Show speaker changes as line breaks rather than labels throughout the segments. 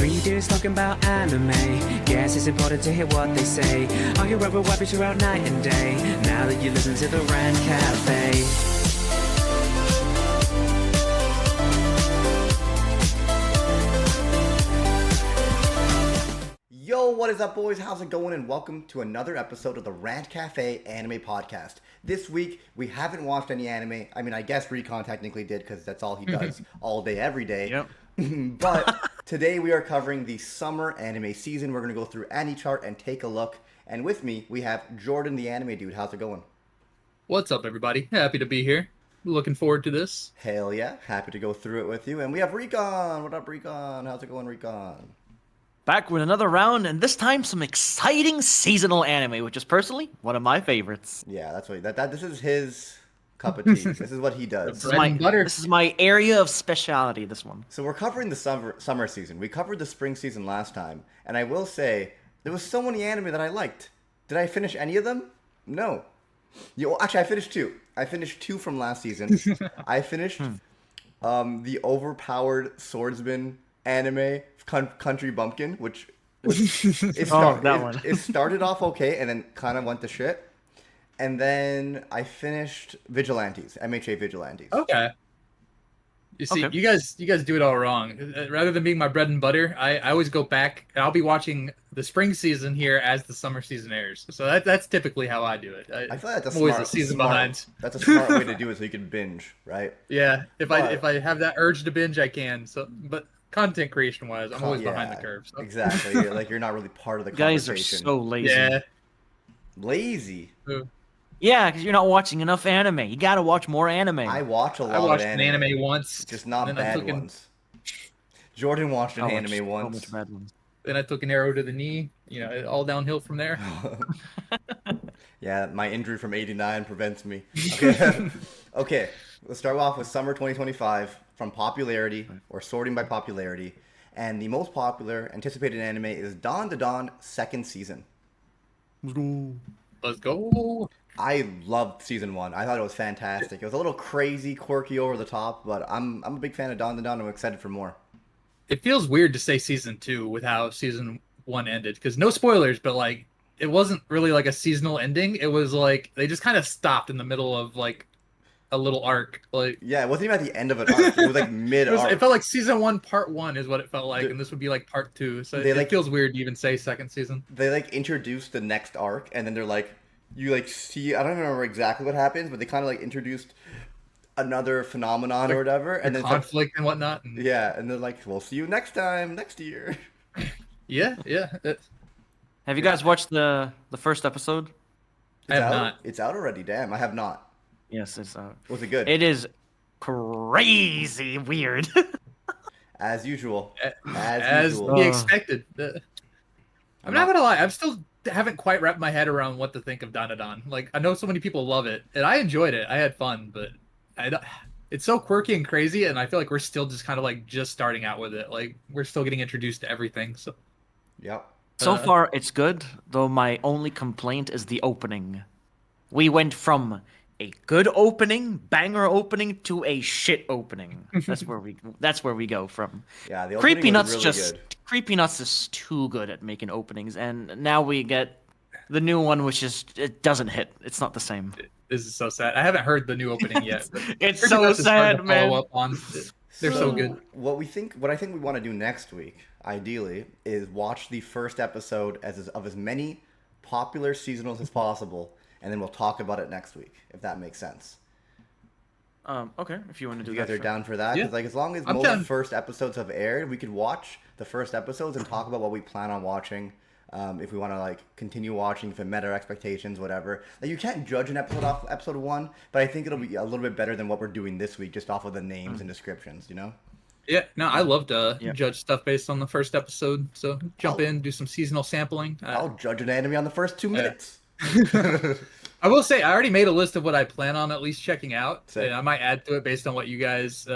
3 days talking about anime. Guess it's important to hear what they say. Are you ever wiping throughout night and day? Now that you listen to the Rand Cafe.
Yo, what is up, boys? How's it going? And welcome to another episode of the Rant Cafe Anime Podcast. This week, we haven't watched any anime. I mean, I guess Recon technically did because that's all he does all day, every day.
Yep.
But today we are covering the summer anime season. We're going to go through AniChart and take a look. And with me, we have Jordan, the anime dude. How's it going?
What's up, everybody? Happy to be here. Looking forward to this.
Hell yeah. Happy to go through it with you. And we have Recon. What up, Recon? How's it going, Recon?
Back with another round, and this time some exciting seasonal anime, which is personally one of my favorites.
Yeah, that's what this is his cup of tea. This is what he does.
This is my area of speciality, this one.
So we're covering the summer season. We covered the spring season last time, and I will say there was so many anime that I liked. Did I finish any of them? No. Actually, I finished two. I finished two from last season. I finished the overpowered swordsman anime Country Bumpkin, which it started off okay and then kind of went to shit. And then I finished Vigilantes, MHA Vigilantes.
Okay. You see, you guys do it all wrong. Rather than being my bread and butter, I always go back. I'll be watching the spring season here as the summer season airs. So that's typically how I do it.
I feel like that's
always a season behind.
That's a smart way to do it, so you can binge, right?
Yeah. If I have that urge to binge, I can. So, but content creation wise, I'm always behind the curve. So.
Exactly. Like you're not really part of the
guys
conversation.
Are so lazy.
Yeah.
Lazy.
Yeah, because you're not watching enough anime. You gotta watch more anime.
I watch a lot.
I watched
of
an anime once,
just not bad ones. Jordan watched an anime once.
So much bad ones.
Then I took an arrow to the knee. You know, all downhill from there.
Yeah, my injury from '89 prevents me. Okay. Okay, let's start off with summer 2025 from popularity or sorting by popularity, and the most popular anticipated anime is DanDaDan second season.
Let's go.
I loved season one. I thought it was fantastic. It was a little crazy, quirky, over the top, but I'm a big fan of DanDaDan. I'm excited for more.
It feels weird to say season 2 with how season 1 ended, because no spoilers, but like it wasn't really like a seasonal ending. It was like they just kind of stopped in the middle of like a little arc. Like
yeah, it wasn't even at the end of an arc. It was like mid arc.
It felt like season 1 part 1 is what it felt like, and this would be like part 2. So it feels weird to even say second season.
They like introduced the next arc, and then they're like, you like see, I don't remember exactly what happens, but they kind of like introduced another phenomenon or whatever, and then
conflict and whatnot. And...
yeah, and they're like, we'll see you next time, next year.
Yeah.
Have you guys watched the first episode?
I have not.
It's out already. Damn, I have not.
Yes, it's out.
Was it good?
It is crazy weird.
As usual.
As
usual.
we expected. I'm not gonna lie. I'm still haven't quite wrapped my head around what to think of DanDaDan. Like I know so many people love it, and I enjoyed it. I had fun, but it's so quirky and crazy, and I feel like we're still just kind of like just starting out with it. Like we're still getting introduced to everything. So.
Yep.
So far, it's good. Though my only complaint is the opening. We went from a good opening, banger opening, to a shit opening. That's where we go from.
Yeah, the
Creepy
opening
Nuts
was really good.
Creepy Nuts is too good at making openings, and now we get the new one, which is it doesn't hit. It's not the same.
This is so sad. I haven't heard the new opening yet.
It's so sad, man.
Follow up on. They're so good.
What I think we want to do next week, ideally, is watch the first episode of as many popular seasonals as possible, and then we'll talk about it next week, if that makes sense.
Okay, if you want to do that.
You guys are down for that?
Yeah.
Because like, as long as most first episodes have aired, we could watch the first episodes and talk about what we plan on watching. If we want to like continue watching, if it met our expectations, whatever. Like you can't judge an episode off episode 1, but I think it'll be a little bit better than what we're doing this week, just off of the names and descriptions, you know?
Yeah, no, I love to judge stuff based on the first episode. So jump in, do some seasonal sampling.
I'll judge an anime on the first 2 minutes.
I will say I already made a list of what I plan on at least checking out. And I might add to it based on what you guys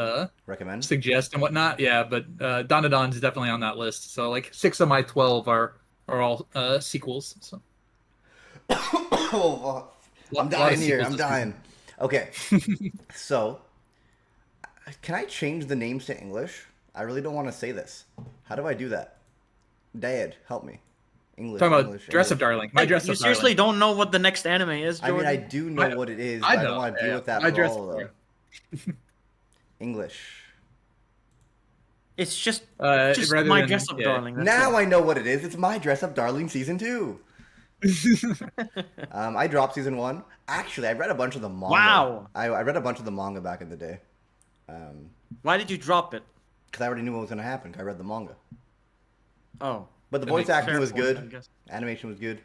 recommend,
suggest, and whatnot. Yeah, but DanDaDan is definitely on that list. So like 6 of my 12 are all sequels. So.
I'm dying here. I'm dying. Okay, so can I change the names to English? I really don't want to say this. How do I do that? Dad, help me. English.
Talking about
English,
Dress Up
English.
Darling. My Dress
You
Up
seriously
Darling.
don't know what the next anime is,
I mean,
Jordan?
I do know what it is, but I don't want to deal with that
My
for
Dress
all
Up
of them. English.
It's just
rather
My
than-
Dress Up
yeah.
Darling. That's
Now
it.
I know what it is. It's My Dress Up Darling Season 2. I dropped Season 1. Actually, I read a bunch of the manga.
Wow.
I read a bunch of the manga back in the day.
Why did you drop it?
Because I already knew what was going to happen. 'Cause I read the manga.
Oh.
But the
That
voice
makes
acting
fair
was
point, I
good.
guess.
Animation was good.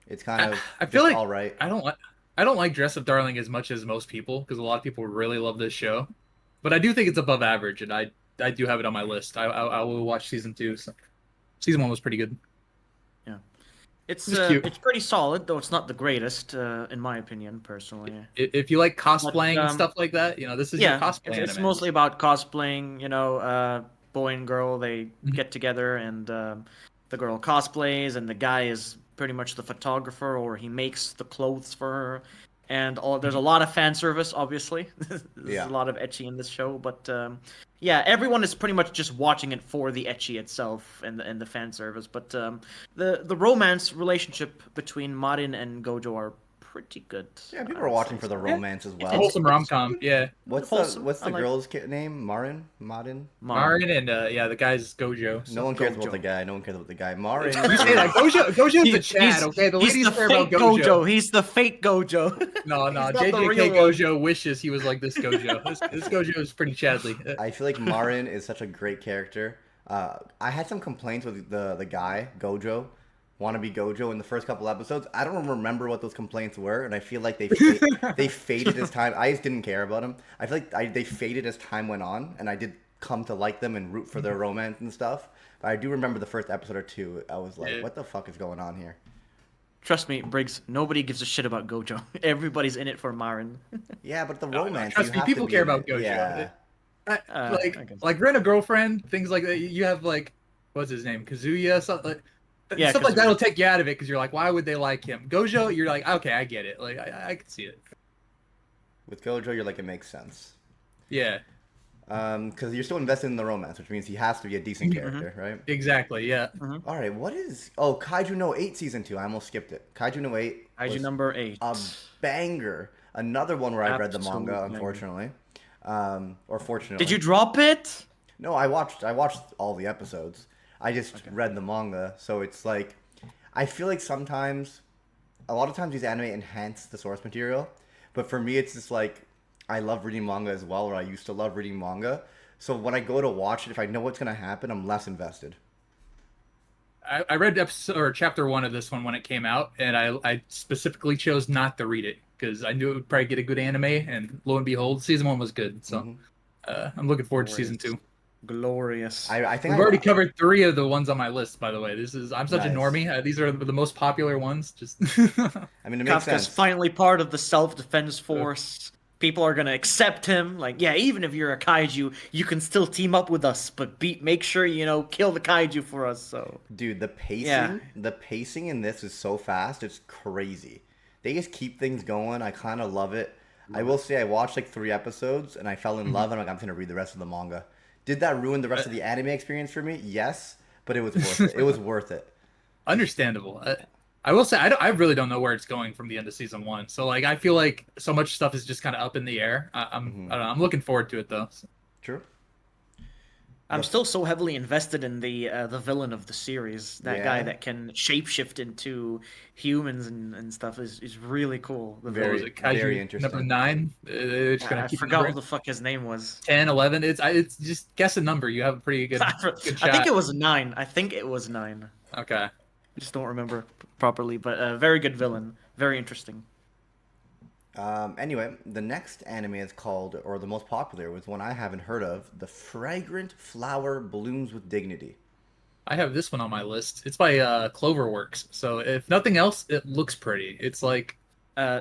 It's kind of
I feel
just
like
all right.
I don't like Dress Up Darling as much as most people because a lot of people really love this show, but I do think it's above average, and I do have it on my list. I will watch season 2. So. Season 1 was pretty good.
It's
It's cute.
it's pretty solid, though it's not the greatest, in my opinion, personally.
If you like cosplaying and
um,
stuff like that, this is your
Yeah,
cosplay
it's
anime.
mostly about cosplaying. Boy and girl, they
Mm-hmm.
get together, and the girl cosplays, and the guy is pretty much the photographer, or he makes the clothes for her. And there's a lot of fan service, obviously. There's
Yeah.
a lot of ecchi in this show, but yeah, everyone is pretty much just watching it for the ecchi itself and the fan service. But the romance relationship between Marin and Gojo are pretty good.
Yeah, people
I
are
would
watching
say.
for the romance as
It's a
well.
wholesome rom com. Yeah,
What's
wholesome.
the
I like-
girl's name? Marin?
Marin.
Marin and the guy's Gojo.
No one cares
Gojo.
about the guy. No one cares about the guy. Marin.
You say that Gojo's
He-
the Chad, okay? The
he's
ladies
the
care
fake
about Gojo.
He's the fake Gojo.
No,
He's not the
JJK
real one.
Gojo wishes he was like this Gojo. This Gojo is pretty Chadly.
I feel like Marin is such a great character. I had some complaints with the guy, Gojo, wannabe Gojo, in the first couple episodes. I don't remember what those complaints were, and I feel like they faded as time. I just didn't care about them. I feel like they faded as time went on, and I did come to like them and root for their romance and stuff. But I do remember the first episode or two. I was like,
Yeah.
what the fuck is going on here?
Trust me, Briggs. Nobody gives a shit about Gojo. Everybody's in it for Marin.
Yeah, but the
No,
romance.
trust
you
me,
have to
people
be
care
in
about
it.
Gojo.
Yeah.
I guess.
Like Rent a Girlfriend, things like that. You have like, what's his name, Kazuya, something.
Yeah,
Stuff like
Kazuya.
that'll take you out of it because you're like, why would they like him? Gojo, you're like, okay, I get it. Like, I can see it.
With Gojo, you're like, it makes sense.
Yeah,
Because you're still invested in the romance, which means he has to be a decent character, right?
exactly. Yeah.
All right, what is... Oh, Kaiju no 8 Season 2. I almost skipped it. Kaiju no 8
Kaiju
was
number 8.
a banger. Another one where I read the
Absolute
manga,
banger.
unfortunately. Or fortunately.
Did you drop it?
No, I watched all the episodes. I just read the manga, so it's like... I feel like sometimes... A lot of times these anime enhance the source material, but for me it's just like... I love reading manga as well, or I used to love reading manga. So when I go to watch it, if I know what's going to happen, I'm less invested.
I read episode or chapter 1 of this one when it came out, and I specifically chose not to read it because I knew it would probably get a good anime, and lo and behold, season 1 was good. So I'm looking forward to season 2.
Glorious.
I think
We've already covered 3 of the ones on my list, by the way. I'm such a
Nice.
normie. These are the most popular ones. Just
I mean, it makes
Kafka's
sense.
finally part of the self-defense force. People are gonna accept him. Like, yeah, even if you're a kaiju, you can still team up with us, but make sure kill the kaiju for us. So
Dude, the
Yeah.
pacing in this is so fast. It's crazy. They just keep things going. I kind of love it. I will say I watched like 3 episodes and I fell in love, and I'm going to read the rest of the manga. Did that ruin the rest of the anime experience for me? Yes, but it was worth it. It was worth it.
understandable. I will say I really don't know where it's going from the end of season 1. So like I feel like so much stuff is just kind of up in the air. I don't know. I'm looking forward to it though.
True.
I'm still so heavily invested in the villain of the series. That guy
Yeah.
that can shapeshift into humans and stuff is really cool. The
Very-
What was it, Kaiju
very interesting.
Number 9. It's
villain.
gonna
I
keep
forgot
numbering.
what the fuck his name was.
10, 11. It's just guess a number. You have a pretty good,
I
good shot.
think it was 9. I think it was 9.
Okay.
I just don't remember properly, but a very good villain. Very interesting.
Anyway, the next anime is called, or the most popular, was one I haven't heard of, The Fragrant Flower Blooms with Dignity.
I have this one on my list. It's by Cloverworks. So if nothing else, it looks pretty. It's like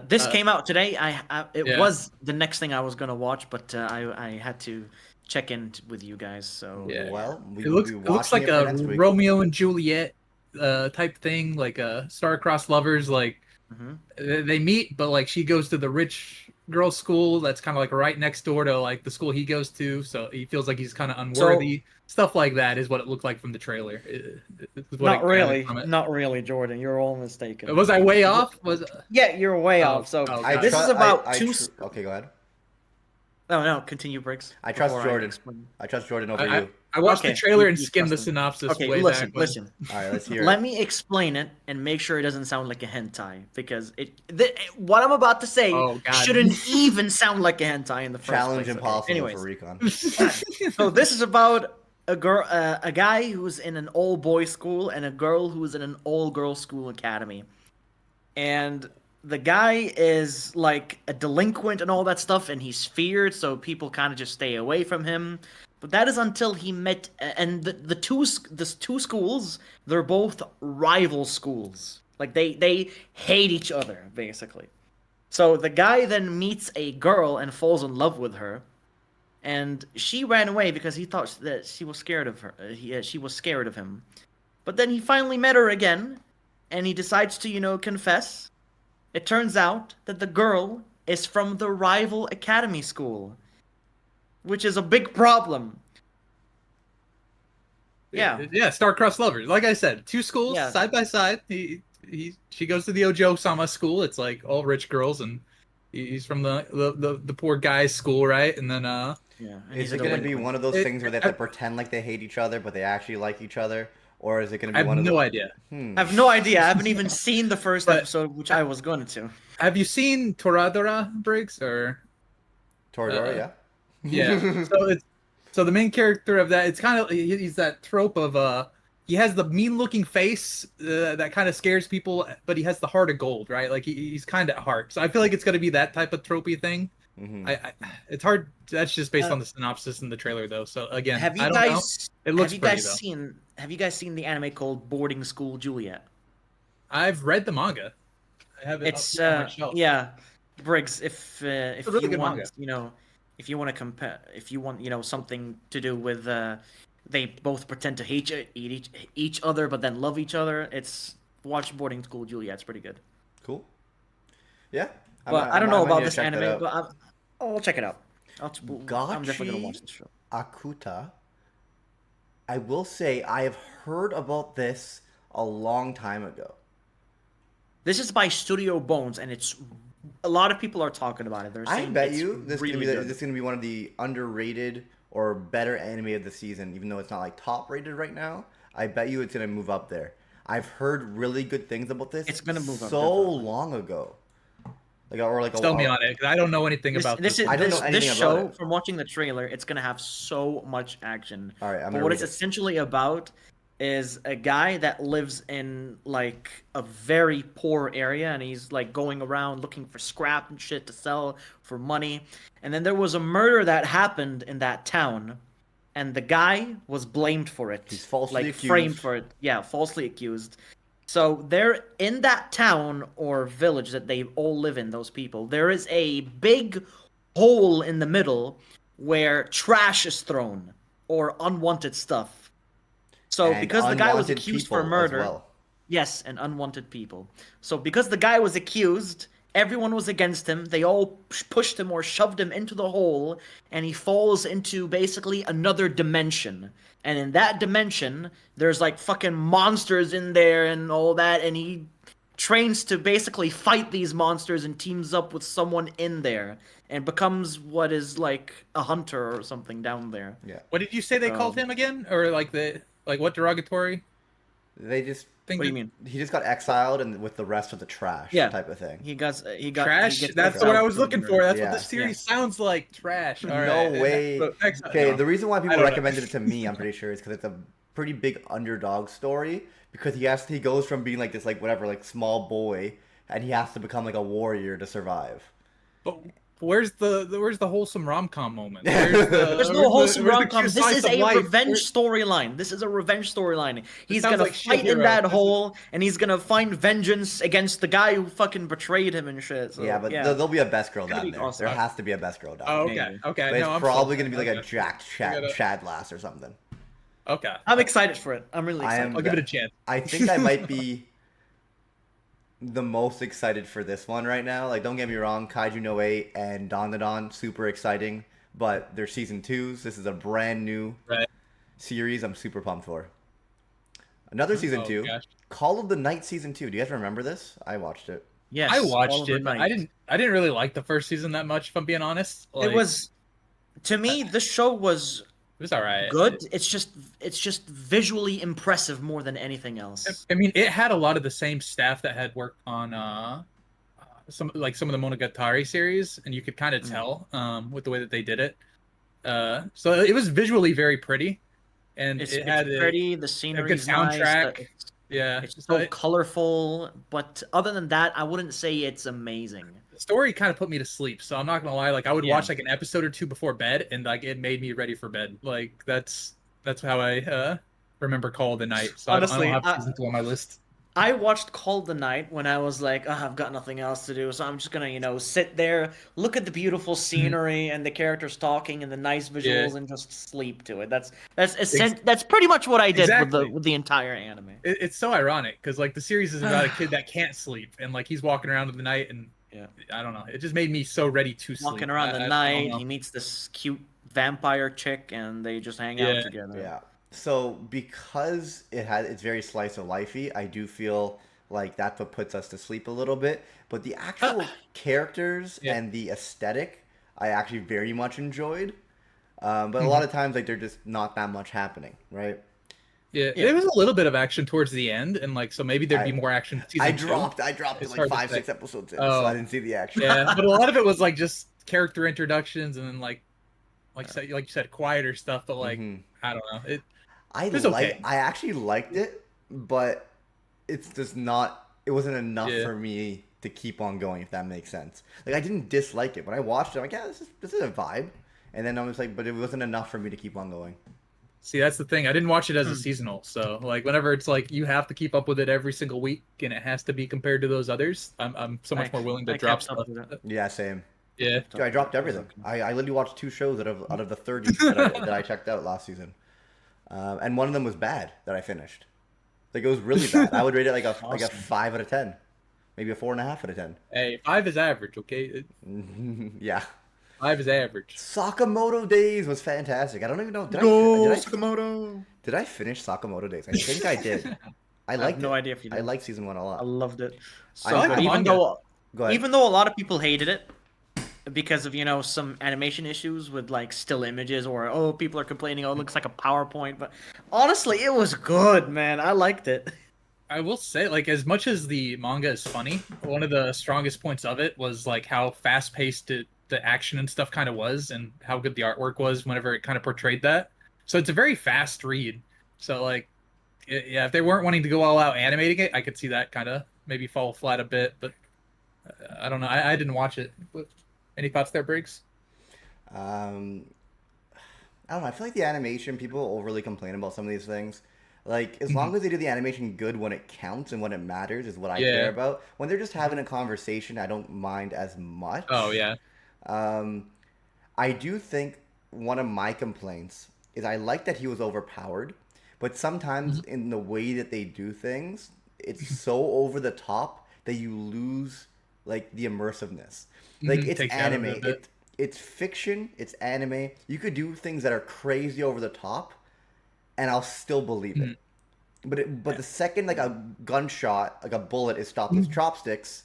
This came out today. It
Yeah.
was the next thing I was gonna watch, but I had to check in with you guys. So
Yeah.
Well, we
it
will
looks
be
it looks
watching
like
it for
a
next week.
Romeo and Juliet type thing, like a star-crossed lovers. Like
Mhm.
they meet, but like she goes to the rich girls' school that's kind of like right next door to like the school he goes to. So he feels like he's kind of unworthy. Stuff like that is what it looked like from the trailer.
Not really, not really, Jordan. You're all mistaken.
Was I way off?
Yeah, you're way
Oh,
off. So
oh,
I
God.
this is about two.
Okay, go ahead.
Oh no, continue, Briggs.
I trust
before
Jordan.
explain.
I trust Jordan over
I,
you.
I watched
Okay,
the trailer
you-
and
you
skimmed the
trust him.
synopsis
Okay,
way
listen,
back. when-
listen.
All right, let's hear
Let
it.
me explain it and make sure it doesn't sound like a hentai because what I'm about to say
Oh, God.
shouldn't even sound like a hentai in the first
Challenge
place. okay?
impossible
Anyways,
for Recon.
so this is about a guy who's in an all boys school and a girl who's in an all girls school academy, and the guy is like a delinquent and all that stuff, and he's feared, so people kind of just stay away from him. But that is until he met, and the two schools, they're both rival schools. Like they hate each other basically. So the guy then meets a girl and falls in love with her, and she ran away because he thought that she was scared of her. She was scared of him. But then he finally met her again, and he decides to confess. It turns out that the girl is from the rival academy school, which is a big problem.
Yeah, star-crossed lovers. Like I said, two schools
Yeah.
side by side. She goes to the Ojo-sama school. It's like all rich girls, and he's from the poor guy's school, right? And then
Yeah. And
Is
he's
it
a
going to be
delinquent.
one of those
It-
things where they have to pretend like they hate each other, but they actually like each other? Or is it going to
I
be
have
one of
no
those...
idea.
I have no idea. I haven't even seen the first
But-
episode, which I was going to.
Have you seen Toradora, Briggs? Or
Toradora, yeah?
yeah. So the main character of that, it's kind of he's that trope of he has the mean-looking face that kind of scares people, but he has the heart of gold, right? Like he's kind of at heart. So I feel like it's gonna be that type of tropey thing.
Mhm.
It's hard. That's just based on the synopsis in the trailer, though. So again,
Have you
I don't know.
guys?
It looks
have you
pretty,
guys
though.
seen? Have you guys seen the anime called Boarding School Juliet?
I've read the manga. I have it
It's
up on my shelf.
yeah, Briggs. If
a really
you
good
want,
manga.
if you want to compare, if you want, something to do with, they both pretend to hate each other, but then love each other. Watch Boarding School Juliet. It's pretty good.
Cool. Yeah.
But I don't know
might
about
need to
this
check that
anime,
out.
but I'll check it out. I'm definitely gonna watch this show.
Gachiakuta. I will say I have heard about this a long time ago.
This is by Studio Bones, and it's a lot of people are talking about it. They're
I
saying
bet
it's
you this
really
is
good.
gonna be one of the underrated or better anime of the season, even though it's not like top rated right now. I bet you it's gonna move up there. I've heard really good things about this.
It's gonna move up,
so
definitely.
long ago. Like
Sell me on it, 'cause I don't know anything about
This
this.
is
I don't
this,
know
this
anything
show.
about it.
From watching the trailer, it's gonna have so much action.
All right, I'm
But
gonna
what
read
it's
it.
essentially about is a guy that lives in like a very poor area, and he's like going around looking for scrap and shit to sell for money. And then there was a murder that happened in that town, and the guy was blamed for it.
He's falsely
framed
accused.
for it. Yeah, falsely accused. So they're in that town or village that they all live in, those people. There is a big hole in the middle where trash is thrown or unwanted stuff. So
And
because the guy was
unwanted
accused for
people as
murder,
well.
yes, and unwanted people. So because the guy was accused, everyone was against him. They all pushed him or shoved him into the hole, and he falls into basically another dimension. And in that dimension, there's like fucking monsters in there and all that, and he trains to basically fight these monsters and teams up with someone in there and becomes what is like a hunter or something down there.
Yeah.
What did you say they called him again? Or like what derogatory
They just
thing?
What do you mean?
he just got exiled and with the rest of the trash
Yeah.
type of thing.
He got
Trash?
gets
That's
exiled
what I was
from
looking
there.
for. That's
Yeah.
what this series sounds like. Trash. All
No
right.
way.
So, next time,
Okay,
no.
the reason why
I
people
don't know.
recommended it to me, I'm pretty sure, is because it's a pretty big underdog story. Because he goes from being like this like small boy, and he has to become like a warrior to survive.
But where's the wholesome rom-com moment? There's
There's no wholesome rom-com. This
slice
is
of
a
life?
revenge storyline. This is a revenge storyline. He's
sounds
gonna
like shit
fight in
hero.
that
This is-
hole, and he's gonna find vengeance against the guy who fucking betrayed him and shit. So,
yeah, but there'll be a best girl
gonna
down
be
there.
awesome.
There has to be a best girl down
Oh,
there.
okay.
Maybe.
Okay.
But it's
No, I'm
probably
sold.
gonna be like a
Okay.
jacked
gotta-
Chad Lass or something.
Okay.
I'm excited for it. I'm really
I
excited.
am-
I'll give it a chance.
I think I might be the most excited for this one right now. Like, don't get me wrong, Kaiju no 8 and DanDaDan, super exciting, but they're season 2s. This is a brand new
Right.
series I'm super pumped for. Another season
Oh,
2,
gosh.
Call of the Night season 2. Do you guys remember this? I watched it.
Yes,
I
All
watched
of the
it, but
Night.
I didn't really like the first season that much, if I'm being honest. Like,
It was, to me, the show was
it was all right.
good. It's just visually impressive more than anything else.
I mean, it had a lot of the same staff that had worked on some of the Monogatari series, and you could kind of tell with the way that they did it. So it was visually very pretty, and
It's
it had
pretty. The
a
scenery
good
is nice.
soundtrack. Yeah,
It's
so
so colorful, but other than that, I wouldn't say it's amazing.
the story kind of put me to sleep. So I'm not gonna lie, like I would
Yeah.
watch like an episode or two before bed, and like it made me ready for bed. Like that's how I remember Call of the Night. So
Honestly,
I don't have season 2 on my list.
I watched Call of the Night when I was like, I've got nothing else to do, so I'm just gonna, sit there, look at the beautiful scenery and the characters talking and the nice visuals, and just sleep to it. That's pretty much what I did
Exactly.
with the entire anime.
It's so ironic because like the series is about a kid that can't sleep, and like he's walking around in the night, and
Yeah.
I don't know. It just made me so ready to sleep.
Walking around
I
the
don't
night,
know.
he meets this cute vampire chick, and they just hang out
Yeah.
together.
Yeah. So because it's very slice of lifey, I do feel like that's what puts us to sleep a little bit. But the actual characters
Yeah.
and the aesthetic, I actually very much enjoyed. But a lot of times, like, they're just not that much happening, right?
Yeah,
Yeah.
there was a little bit of action towards the end, and like so maybe there'd be
I-
more action. Season
I
2.
dropped it
It's
like
hard to
5,
say.
6 episodes in,
Oh.
so I didn't see the action.
Yeah, but a lot of it was like just character introductions, and then like you said, quieter stuff. But like
Mhm.
I don't know.
I
was
like.
okay.
I actually liked it, but it's just not. It wasn't enough
Yeah.
for me to keep on going. If that makes sense. Like I didn't dislike it when I watched it. I'm like, yeah, this is a vibe. And then I was like, but it wasn't enough for me to keep on going.
See, that's the thing. I didn't watch it as a seasonal, so like whenever it's like you have to keep up with it every single week, and it has to be compared to those others, I'm so much more willing to
I
drop
kept up
stuff.
with it.
Yeah, same.
Yeah,
Dude, I dropped everything. I literally watched 2 shows out of the 30 that I checked out last season, and one of them was bad that I finished. Like it was really bad. I would rate it like a 5 out of 10, maybe a 4.5 out of 10.
hey, 5 is average, okay?
Yeah.
5 is average.
Sakamoto Days was fantastic. I don't even know.
Sakamoto.
Did I finish Sakamoto Days? I think I did. I
have
liked
no
it.
idea if you
I
did.
liked season 1 a
I
lot.
loved it.
I
So
like
good.
the
Even
manga.
though
Go ahead.
even though a lot of people hated it because of some animation issues with like still images, or people are complaining, it looks like a PowerPoint, but honestly it was good, man. I liked it.
I will say, like, as much as the manga is funny, one of the strongest points of it was like how fast paced the action and stuff kind of was, and how good the artwork was whenever it kind of portrayed that. So it's a very fast read. So like, yeah, if they weren't wanting to go all out animating it, I could see that kind of maybe fall flat a bit. But I don't know. I didn't watch it. Any thoughts there, Briggs?
Um, I don't know. I feel like the animation, people overly complain about some of these things. Like, as long as they do the animation good when it counts and when it matters is what I
Yeah.
care about. When they're just having a conversation, I don't mind as much.
Oh yeah.
I do think one of my complaints is I like that he was overpowered, but sometimes in the way that they do things, it's so over the top that you lose like the immersiveness. Like it's
Takes you out of
anime,
it a bit.
it's fiction, it's anime. You could do things that are crazy over the top, and I'll still believe it. But the second like a gunshot, like a bullet is stopped with chopsticks,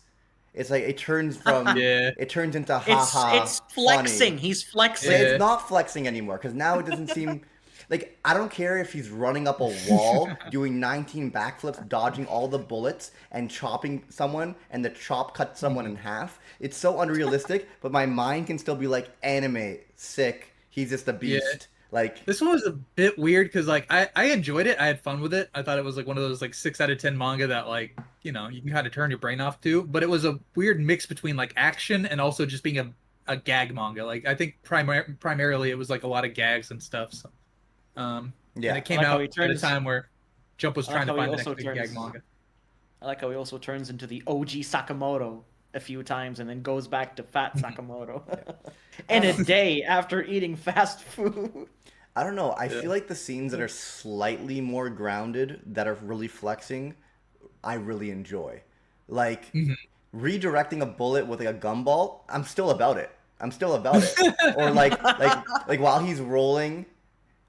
it's like it turns from
Yeah.
it turns into haha.
It's flexing.
funny.
He's
But
flexing.
Yeah.
it's not flexing anymore because now it doesn't seem like I don't care if he's running up a wall, doing 19 backflips, dodging all the bullets, and chopping someone, and the chop cuts someone in half. It's so unrealistic, but my mind can still be like, anime, sick. He's just a beast. Like,
This one was a bit weird because like I enjoyed it. I had fun with it. I thought it was like one of those like 6 out of 10 manga that like you can kind of turn your brain off to. But it was a weird mix between like action and also just being a gag manga. Like I think primarily it was like a lot of gags and stuff. So,
yeah.
and it came
I like how
out
he
at a
turns-
time where Jump was
I like
trying to
how he
find the next
also
big gag
turns-
manga.
I like how he also turns into the OG Sakamoto a few times and then goes back to fat Sakamoto in a day after eating fast food.
I don't know. I feel like the scenes that are slightly more grounded, that are really flexing, I really enjoy. Like redirecting a bullet with like a gumball, I'm still about it. I'm still about it. Or like while he's rolling,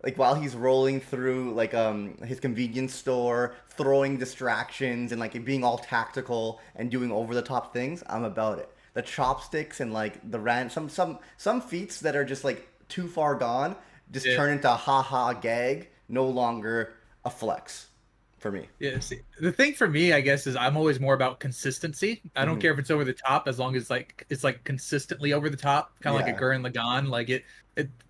Like while he's rolling through like his convenience store, throwing distractions and like being all tactical and doing over the top things, I'm about it. The chopsticks and like the some feats that are just like too far gone just turn into a ha gag, no longer a flex for me.
Yeah, see, the thing for me, I guess, is I'm always more about consistency. I don't care if it's over the top, as long as it's like consistently over the top, kind of like a Gurren Lagann. Like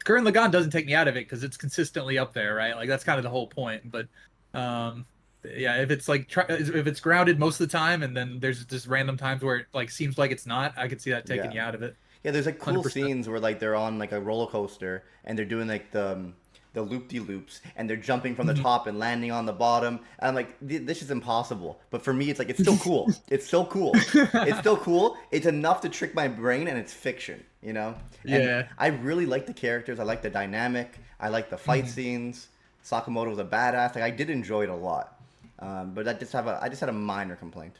Gurren Lagann doesn't take me out of it because it's consistently up there, right? Like that's kind of the whole point. But yeah, if it's like if it's grounded most of the time, and then there's just random times where it like seems like it's not, I could see that taking you out of it.
Yeah, there's like cool
100%.
scenes where like they're on like a roller coaster and they're doing like the loop-de-loops and they're jumping from the top and landing on the bottom. And I'm like, this is impossible. But for me, it's like, it's still cool. It's still cool. It's still cool. It's enough to trick my brain and it's fiction, you know? And I really like the characters. I like the dynamic. I like the fight scenes. Sakamoto's a badass. Like, I did enjoy it a lot. But I just had a minor complaint.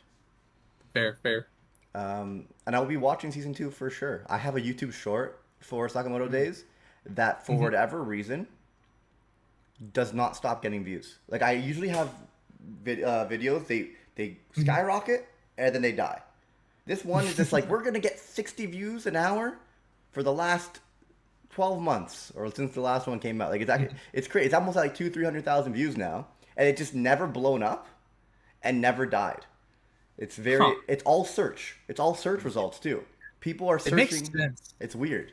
Fair.
And I'll be watching season 2 for sure. I have a YouTube short for Sakamoto Days that for whatever reason does not stop getting views. Like I usually have videos, they skyrocket and then they die. This one is just like, we're gonna get 60 views an hour for the last 12 months or since the last one came out. Like it's crazy. It's almost like 200,000-300,000 views now, and it just never blown up and never died. It's it's all search. It's all search results too. People are searching.
It makes sense.
It's weird.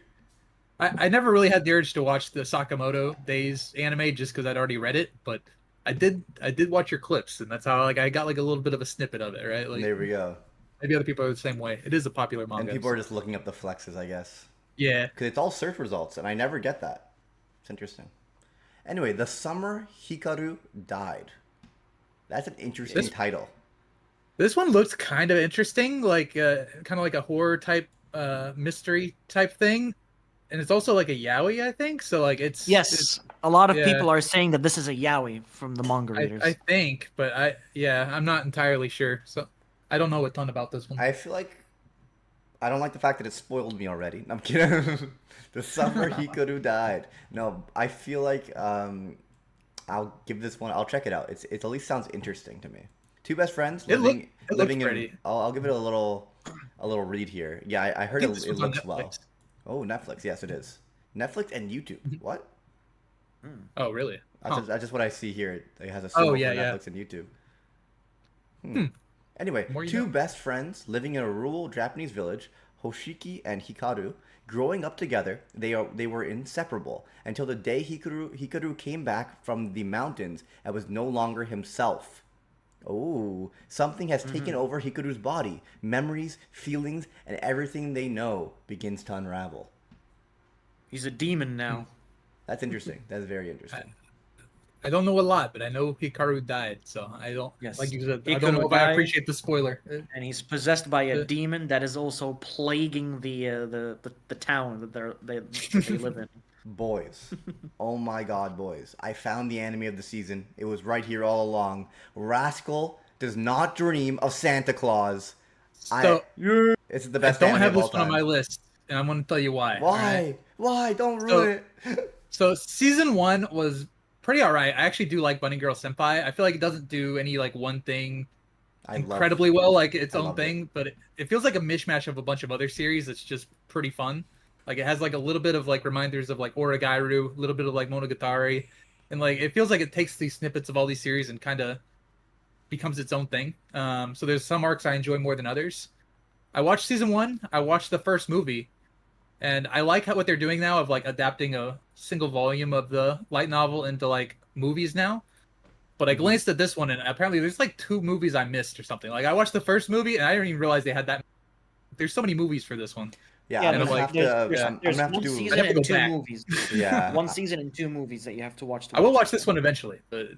I never really had the urge to watch the Sakamoto Days anime just because I'd already read it, but I did watch your clips, and that's how like I got like a little bit of a snippet of it, right? Like
There we go.
maybe other people are the same way. It is a popular manga.
And people are just looking up the flexes, I guess.
Yeah.
Because it's all search results, and I never get that. It's interesting. Anyway, the summer Hikaru died. That's an interesting title.
This one looks kind of interesting, like kind of like a horror type mystery type thing. And it's also like a yaoi, I think. So like it's
a lot of people are saying that this is a yaoi from the manga readers.
I think, but I'm not entirely sure. So I don't know a ton about this one.
I feel like I don't like the fact that it spoiled me already. I'm kidding. The summer Hikaru died. No, I feel like I'll give this one. I'll check it out. It at least sounds interesting to me. Two best friends living
pretty.
I'll give it a little read here. Yeah, I heard it looks well.
Netflix.
Oh, Netflix. Yes, it is. Netflix and YouTube. What?
Oh, really?
That's just what I see here. It has a symbol for Netflix and YouTube. Anyway, two best friends living in a rural Japanese village, Hoshiki and Hikaru, growing up together, they were inseparable until the day Hikaru came back from the mountains and was no longer himself. Oh, something has taken over Hikaru's body. Memories, feelings, and everything they know begins to unravel.
He's a demon now.
That's interesting. That's very interesting.
I don't know a lot, but I know Hikaru died, so I don't.
Yes.
Like you said, I
Hikaru
don't know if
died.
I appreciate the spoiler.
And he's possessed by a demon that is also plaguing the town that they live in.
Boys. Oh my god, boys. I found the anime of the season. It was right here all along. Rascal does not dream of Santa Claus.
So
It's the best
I don't
anime
have
of all
this one on
time.
my list, and I'm going to tell you why.
Why?
Right?
Why? Don't ruin it.
So season 1 was pretty alright. I actually do like Bunny Girl Senpai. I feel like it doesn't do any like one thing incredibly well, like its own thing, but it feels like a mishmash of a bunch of other series that's just pretty fun. Like it has like a little bit of like reminders of like Origairu, a little bit of like Monogatari, and like it feels like it takes these snippets of all these series and kind of becomes its own thing. So there's some arcs I enjoy more than others. I watched season 1. I watched the first movie, and I like what they're doing now of like adapting a single volume of the light novel into like movies now. But I glanced at this one, and apparently there's like 2 movies I missed or something. Like I watched the first movie, and I didn't even realize they had that. There's so many movies for this one.
Yeah,
Yeah,
I'm gonna have to.
there's
I'm gonna have to
one
do.
season
I have to
and
go
2
back.
movies.
Yeah.
One season and 2 movies that you have to watch.
I will watch this one eventually, but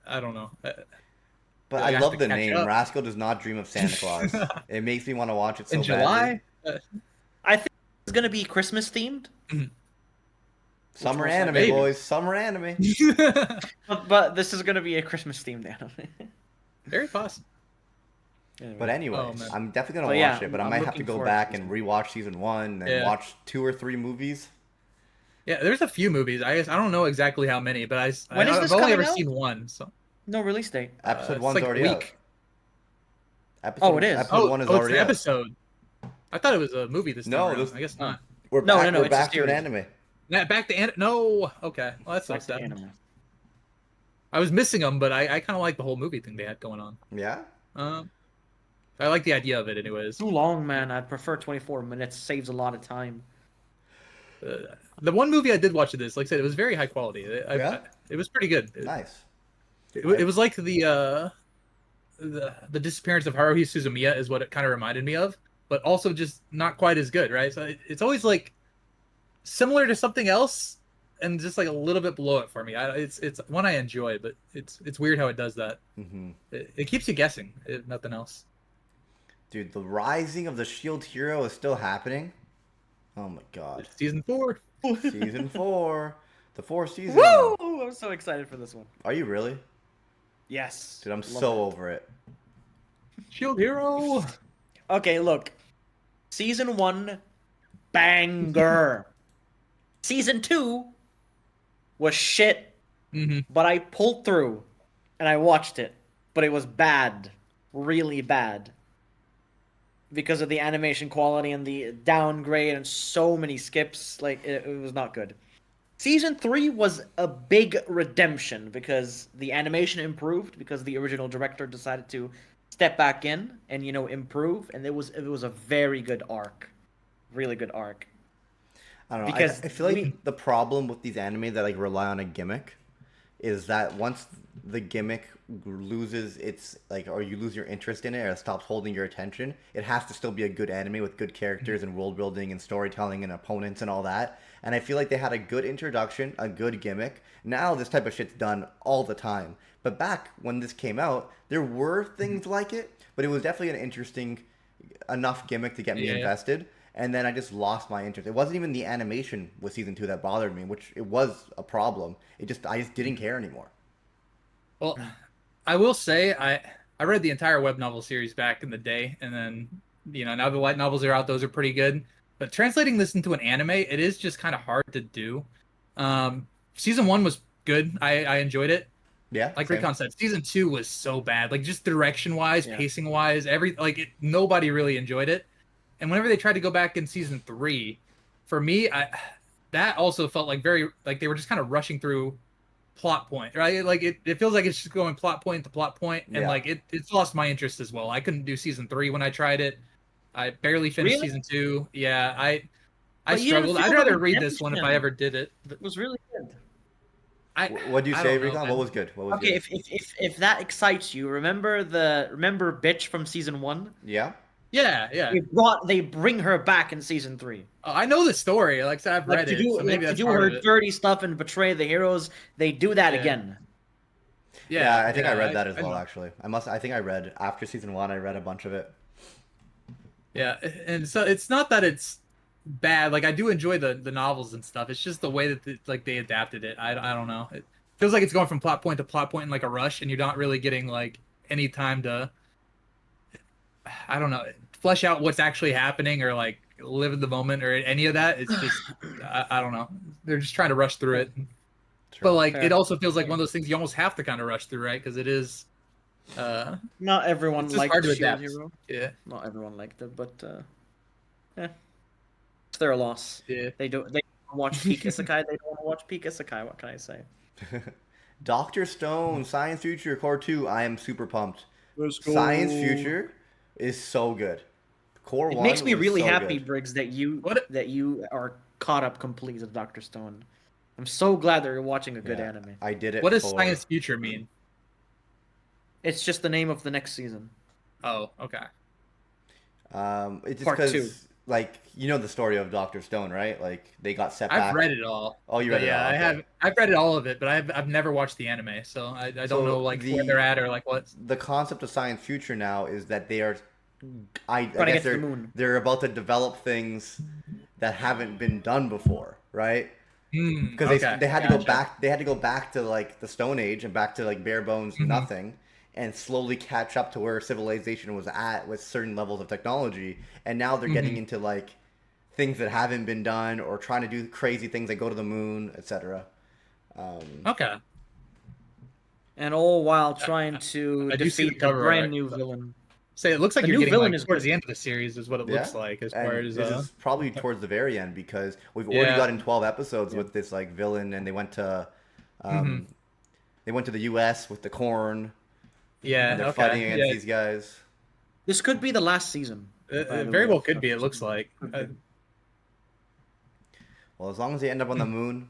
I don't know.
But
I
I
have
love
to
the
catch
name.
up.
Rascal does not dream of Santa Claus. It makes me want to watch it so
In July,
I think it's gonna be Christmas themed.
Summer
was
anime,
maybe.
boys. Summer anime.
But this is gonna be a Christmas themed anime.
very possible.
But anyway,
Oh, man.
I'm definitely gonna
But yeah,
watch it. But I
I'm
might have to
looking
go
forward
back
to
and rewatch season 1 and
Yeah.
watch 2 or 3 movies.
Yeah, there's a few movies. I guess I don't know exactly how many, but
When is
I've
this
only
coming
ever
out?
seen one. So
No release date.
Episode
it's
one's
like a
already out.
week.
Oh, it is.
Episode one is
It's
already
an
out.
episode. I thought it was a movie this time
No,
around.
this-
I guess not.
We're
No,
back.
no,
We're
it's a
back to an
series.
anime.
Back to no. Okay, well that's so
Back to
sad.
anime.
I was missing them, but I kind of like the whole movie thing they had going on.
Yeah.
I like the idea of it, anyways.
Too long, man. I'd prefer 24 minutes. Saves a lot of time.
The one movie I did watch of this, like I said, it was very high quality. It was pretty good.
Nice.
It was like the disappearance of Haruhi Suzumiya is what it kind of reminded me of, but also just not quite as good, right? So it's always like similar to something else, and just like a little bit below it for me. It's one I enjoy, but it's weird how it does that.
Mm-hmm.
It keeps you guessing, if nothing else.
Dude, the rising of the Shield Hero is still happening. Oh my god.
Season 4.
Season 4. The 4th season.
Woo! I'm so excited for this one.
Are you really?
Yes.
Dude, I'm
Love
so
it.
over it.
Shield Hero.
Okay, look. Season 1, banger. Season 2 was shit, but I pulled through and I watched it. But it was bad. Really bad. Because of the animation quality and the downgrade and so many skips. Like, it was not good. Season 3 was a big redemption because the animation improved because the original director decided to step back in and, you know, improve. And it was a very good arc. Really good arc.
I don't know.
Because
I feel like the problem with these anime that like rely on a gimmick is that once the gimmick loses its like, or you lose your interest in it, or it stops holding your attention, it has to still be a good anime with good characters and world building and storytelling and opponents and all that. And I feel like they had a good introduction, a good gimmick. Now this type of shit's done all the time. But back when this came out, there were things like it, but it was definitely an interesting enough gimmick to get me invested. And then I just lost my interest. It wasn't even the animation with season 2 that bothered me, which it was a problem. I just didn't care anymore.
Well, I will say I read the entire web novel series back in the day, and then now the light novels are out; those are pretty good. But translating this into an anime, it is just kind of hard to do. Season 1 was good; I enjoyed it.
Yeah,
like
same.
Recon said, season 2 was so bad. Like just direction wise, pacing wise, nobody really enjoyed it. And whenever they tried to go back in season 3, for me, that also felt like they were just kind of rushing through plot point, right? Like it feels like it's just going plot point to plot point, and like it's lost my interest as well. I couldn't do season 3 when I tried it. I barely finished season 2. Yeah, I struggled. I'd rather read this one if I ever did it.
It was really good.
What do you say, Recon? What was good? What was
good?
Okay,
if that excites you, remember Bitch from season 1?
Yeah.
Yeah.
They bring her back in season 3.
Oh, I know the story. Like I said, I've read it. So maybe that's
do her dirty stuff and betray the heroes. They do that again.
Yeah, I think I read that as well. Actually, I think I read after season 1. I read a bunch of it.
Yeah, and so it's not that it's bad. Like I do enjoy the novels and stuff. It's just the way that they adapted it. I don't know. It feels like it's going from plot point to plot point in like a rush, and you're not really getting like any time to, I don't know, flesh out what's actually happening or like live in the moment or any of that. It's just I don't know. They're just trying to rush through it. But like it also feels like one of those things you almost have to kind of rush through, right? Because it is.
Not everyone liked Shield Hero.
Yeah.
Not everyone liked it, but it's their loss.
Yeah.
They don't watch Peak Isekai. They don't want to watch Peak Isekai. What can I say?
Dr. Stone, Science Future Core 2. I am super pumped.
Let's go.
Science Future is so good. Core 1
makes me really
so
happy,
good.
Briggs, that you are caught up complete with Dr. Stone. I'm so glad that you're watching a good anime.
I did it.
What does Science Future mean?
It's just the name of the next season.
Oh, okay.
It's just
Part 2.
because, like, you know the story of Dr. Stone, right? Like, they got set back.
I've read it all.
Oh, you read it all?
Yeah,
Okay.
I've read it all of it, but I've never watched the anime, so I don't know like where they're at or like what.
The concept of Science Future now is that they are,
Trying to get to the moon.
they're about to develop things that haven't been done before, right? Because they had to go back. They had to go back to like the Stone Age and back to like bare bones nothing, and slowly catch up to where civilization was at with certain levels of technology. And now they're getting into like things that haven't been done, or trying to do crazy things like go to the moon, etc.
Okay.
And all while trying to
I do see the
defeat the
cover
brand
art.
new villain.
Say it looks like
The
you're
new
getting
villain
like
is
towards
good.
the end of the series is what it looks like as far
And
as
this is probably towards the very end because we've already
Yeah.
gotten 12 episodes with this like villain, and they went to they went to the U.S. with the corn,
yeah,
and they're
okay.
fighting against
Yeah,
these guys.
This could be the last season.
it very well could be. It looks like.
Well, as long as they end up on the moon,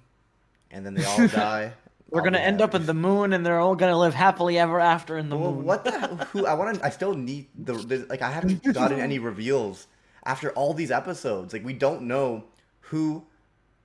and then they all die.
We're
I'll
gonna
be
end
happy.
up in the moon, and they're all gonna live happily ever after in the
Well,
moon.
what the hell? Who? I still need like I haven't gotten any reveals after all these episodes. Like we don't know who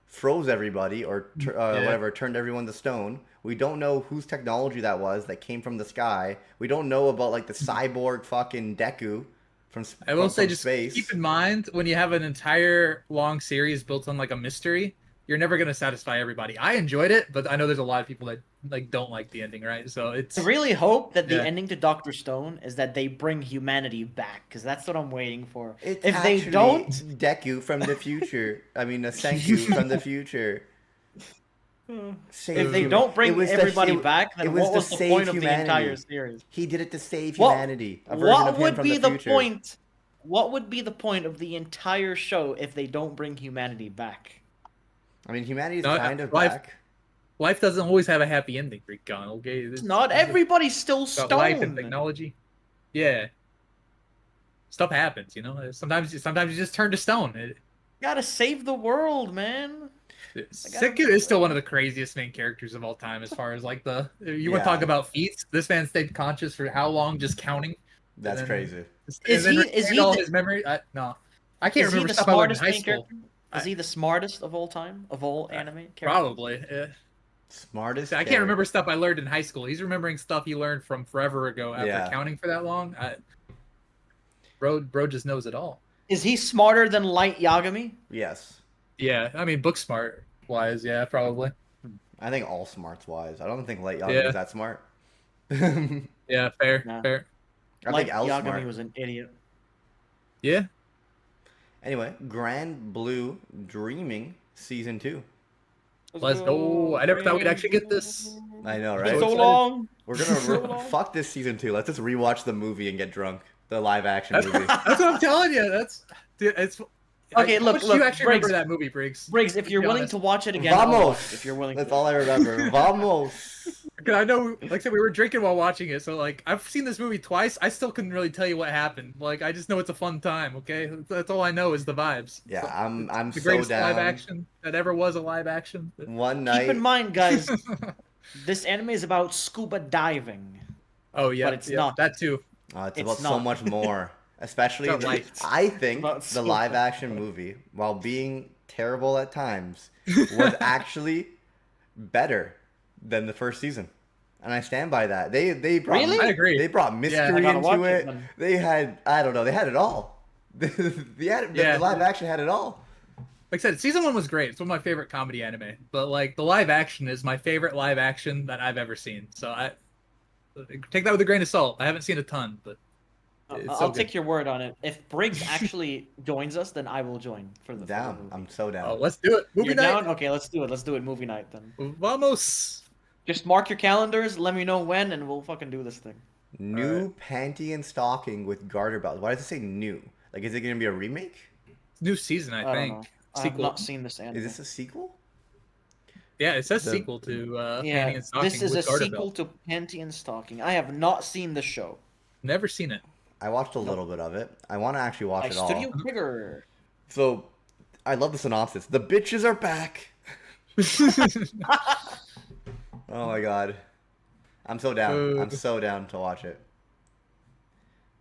froze everybody or whatever, turned everyone to stone. We don't know whose technology that was that came from the sky. We don't know about like the cyborg fucking Deku from
I will say,
from
just
space.
keep in mind when you have an entire long series built on like a mystery, you're never gonna satisfy everybody. I enjoyed it, but I know there's a lot of people that like don't like the ending, right? So it's
I really hope that the
Yeah.
ending to Doctor Stone is that they bring humanity back, because that's what I'm waiting for.
It's
If they
actually
don't,
Deku from the future. I mean, a Senku from the future.
if they don't bring everybody back, then what was the point of the entire series?
He did it to save
What-
humanity. A version
What
of him
would
from
be
the
the
future.
point? What would be the point of the entire show if they don't bring humanity back?
I mean, humanity is
No,
kind of
life-
back.
life doesn't always have a happy ending, Recon. Okay, it's
Not everybody's still
about life and
stoned.
technology. Yeah, stuff happens, you know. Sometimes you just turn to stone.
Gotta save the world, man.
Senku is still one of the craziest main characters of all time, as far as like you want to talk
Yeah.
about feats. This man stayed conscious for how long, just counting.
That's
then-
crazy.
Is
And then
he- is
retained
he
all
the-
his memory? No, I can't
Is he
remember
the
stuff I learned in
smartest
high
main
school.
character? Is he the smartest of all time? Of all anime characters?
Probably. Yeah.
Smartest.
I can't
character.
remember stuff I learned in high school. He's remembering stuff he learned from forever ago after
Yeah.
counting for that long. Bro just knows it all.
Is he smarter than Light Yagami?
Yes.
Yeah, I mean, book smart wise, yeah, probably.
I think all smarts wise. I don't think Light Yagami
Yeah.
is that smart. I
Yeah, fair,
Nah.
fair.
Light
think L's
Yagami
smart.
was an idiot.
Yeah,
Anyway, Grand Blue Dreaming Season 2.
let's go. I never thought we'd actually get this.
I know,
So
right?
So
excited.
long.
We're gonna fuck this Season 2. Let's just rewatch the movie and get drunk. The live action movie.
That's what I'm telling you. That's dude. It's
Okay,
how
look,
much do
look,
you actually
Briggs.
remember that movie, Briggs?
Briggs, if you're
be
willing
honest.
to watch it again, I'll watch
Vamos!
it, if you're willing
That's
to.
all I remember. Vamos!
Because I know, like I said, we were drinking while watching it, so like I've seen this movie twice. I still couldn't really tell you what happened. Like I just know it's a fun time. Okay, that's all I know is the vibes.
Yeah,
So,
I'm
the
so
greatest
down.
live action that ever was a live action.
One night.
Keep in mind, guys, this anime is about scuba diving.
Oh yeah,
But it's
yeah,
not.
that too.
It's
It's
about so
not.
much more. Especially,
It's about life.
I think
About
the live action movie, while being terrible at times, was actually better than the first season. And I stand by that. They brought,
Really?
I agree.
They brought
I
mystery
gotta watch
into
it
it.
then.
They had, I don't know, they had it all. The live action had it all.
Like I said, season 1 was great. It's one of my favorite comedy anime. But like the live action is my favorite live action that I've ever seen. So I take that with a grain of salt. I haven't seen a ton, but it's so
I'll
good.
take your word on it. If Briggs actually joins us, then I will join for the
Down.
movie.
I'm so down.
Oh, let's do it. Movie
You're
night.
down? Okay, let's do it. Let's do it movie night then.
Vamos.
Just mark your calendars, let me know when, and we'll fucking do this thing.
New panty and stocking with garter belts. Why does it say new? Like, is it going to be a remake?
New season, I
I don't
think.
know. I've
Sequel.
not seen this anime.
Is this a sequel?
Yeah, it says
The-
sequel to
Yeah,
Panty and Stocking
this is a
with Garter
sequel
Belt.
to Panty and Stocking. I have not seen the show.
Never seen it.
I watched a little bit of it. I want to actually watch
By
it all.
Studio Trigger.
So, I love the synopsis. The bitches are back. Oh my god. I'm so down. I'm so down to watch it.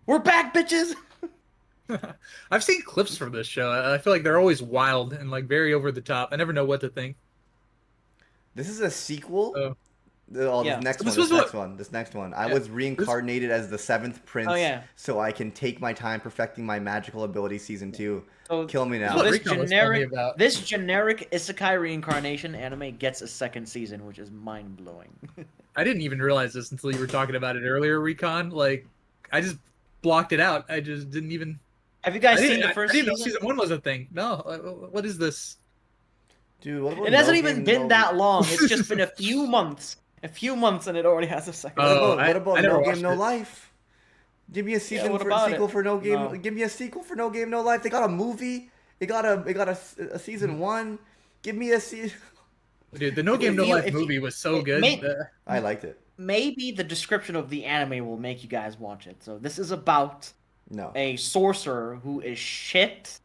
We're back, bitches!
I've seen clips from this show. I feel like they're always wild and like very over the top. I never know what to think.
This is a sequel?
Oh.
Yeah.
This next
This
one.
was
This
what-
next one. This next one. I
Yeah.
was reincarnated as the seventh prince,
Oh, yeah.
so I can take my time perfecting my magical ability. Season 2.
So,
Kill me now.
What
this
Rico was telling me
generic,
about.
this generic isekai reincarnation anime gets a second season, which is mind blowing.
I didn't even realize this until you were talking about it earlier, Recon. Like, I just blocked it out. I just didn't even
Have you guys seen the
I
first
didn't know
season?
season 1 was a thing. No, what is this?
Dude, what about
It hasn't
No
even
Game,
been
No-
that long. It's just been a few months. A few months, and it already has a second.
Oh,
What about
I never
No Game,
watched
No
it.
Life? Give me a
what about
sequel
it?
for No Game.
No.
Give me a sequel for No Game, No Life. They got a movie. It got a season 1. Give me a season.
Dude, the No Game No Life movie was so good.
I liked it.
Maybe the description of the anime will make you guys watch it. So this is about
No.
a sorcerer who is shit,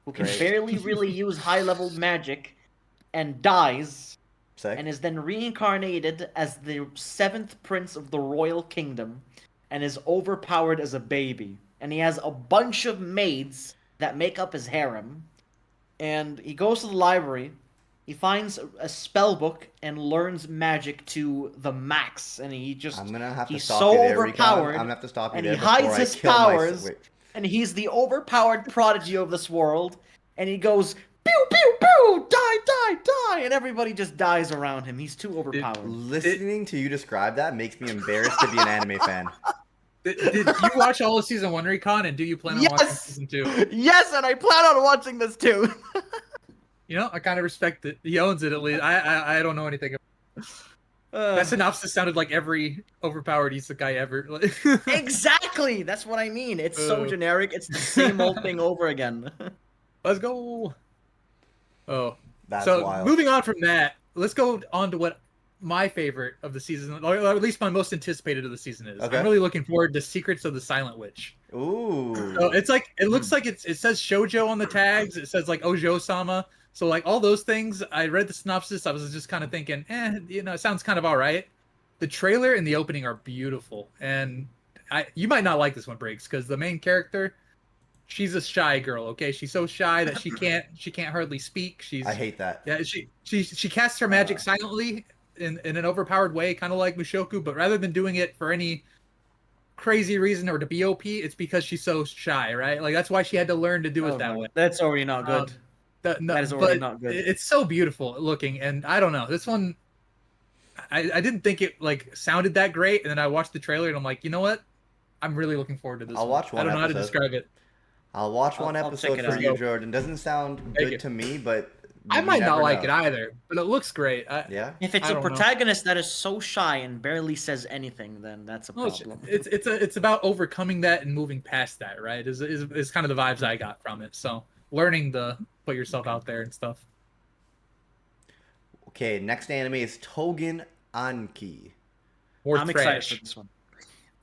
who can
Great.
barely really use high-level magic, and dies,
Sick.
and is then reincarnated as the 7th prince of the royal kingdom, and is overpowered as a baby. And he has a bunch of maids that make up his harem. And he goes to the library, he finds a spell book, and learns magic to the max. And
I'm gonna have to
he's
stop
so
you there, Recon.
overpowered,
I'm gonna have to stop you
and
there
he
before
hides
I
his
kill
powers.
Wait.
And he's the overpowered prodigy of this world. And he goes, pew, pew, pew, die, die, die. And everybody just dies around him. He's too overpowered.
Listening to you describe that makes me embarrassed to be an anime fan.
Did you watch all of season 1, Recon, and do you plan on watching
Yes!
season 2?
Yes, and I plan on watching this too.
You know, I kind of respect it. He owns it at least. I don't know anything about that synopsis sounded like every overpowered isekai ever.
Exactly. That's what I mean. It's so generic. It's the same old thing over again.
Let's go. Oh,
That's
so
wild.
moving on from that, let's go on to what my favorite of the season, or at least my most anticipated of the season is.
Okay.
I'm really looking forward to Secrets of the Silent Witch.
Ooh.
So it looks like it says shoujo on the tags. It says like Ojo-sama. So like all those things, I read the synopsis. I was just kind of thinking, it sounds kind of all right. The trailer and the opening are beautiful, and you might not like this one, Briggs, because the main character, she's a shy girl. Okay, she's so shy that she can't hardly speak.
I hate that.
Yeah, she casts her magic silently in an overpowered way, kind of like Mushoku, but rather than doing it for any crazy reason or to be OP, it's because she's so shy, right? Like that's why she had to learn to do it that way.
That's already not good.
That
is already not good.
It's so beautiful looking, and I don't know, this one, I didn't think it like sounded that great, and then I watched the trailer and I'm like, you know what? I'm really looking forward to this.
I'll watch one
I don't know how to
episode.
describe it.
I'll watch one
I'll
episode
check it
for
out.
you, Jordan. Doesn't sound
Thank
good
you.
to me, but
I
you
might not
never
like
know.
it either, but it looks great.
Yeah.
If it's
I
a
don't know.
protagonist that is so shy and barely says anything, then that's a
Well,
problem.
it's about overcoming that and moving past that, right? Is kind of the vibes I got from it. So learning to put yourself out there and stuff.
Okay, next anime is Togen Anki.
More
I'm
trash.
excited for this one.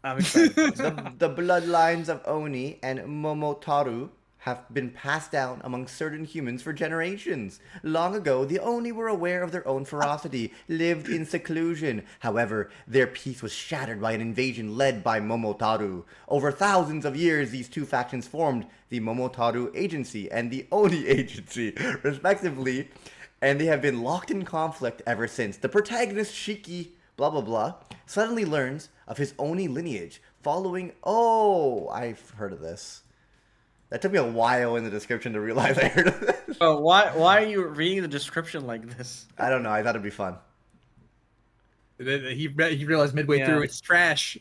I'm excited for this one.
The bloodlines of Oni and Momotaru have been passed down among certain humans for generations. Long ago, the Oni were aware of their own ferocity, lived in seclusion. However, their peace was shattered by an invasion led by Momotaru. Over thousands of years, these two factions formed the Momotaru Agency and the Oni Agency, respectively, and they have been locked in conflict ever since. The protagonist, Shiki, blah blah blah, suddenly learns of his Oni lineage following... Oh, I've heard of this. That took me a while in the description to realize I heard of this.
Oh, why are you reading the description like this?
I don't know. I thought it'd be fun.
He realized midway
Yeah.
through it's trash.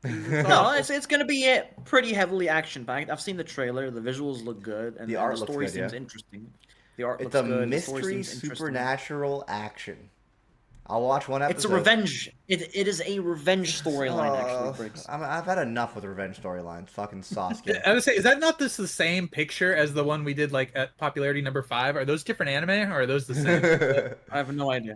No, it's gonna be pretty heavily action packed. I've seen the trailer. The visuals look good, and
The art
the
looks
story
good,
seems
yeah.
interesting. The art
It's
looks
a
good. the story
mystery
seems interesting.
supernatural action. I'll watch one episode.
It's a revenge. It is a revenge storyline, actually, Briggs.
I've had enough with revenge storylines. Fucking Sasuke.
I would say, is that not the same picture as the one we did like at popularity number 5? Are those different anime or are those the same?
I have no idea.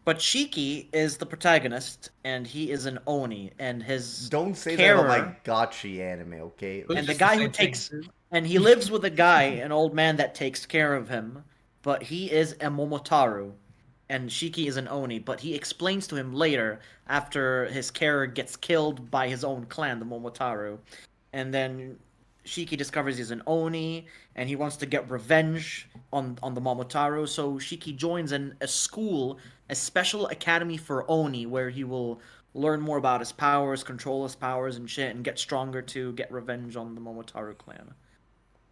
But Shiki is the protagonist, and he is an Oni, and his
Don't say
carer,
that about my gotchi anime, okay?
But
and the
just
guy
the
who
same thing.
takes, and he lives with a guy, an old man that takes care of him, but he is a Momotaru, and Shiki is an Oni, but he explains to him later, after his carer gets killed by his own clan, the Momotaru, and then Shiki discovers he's an Oni, and he wants to get revenge on the Momotaru, so Shiki joins a school, a special academy for Oni, where he will learn more about his powers, control his powers and shit, and get stronger to get revenge on the Momotaru clan.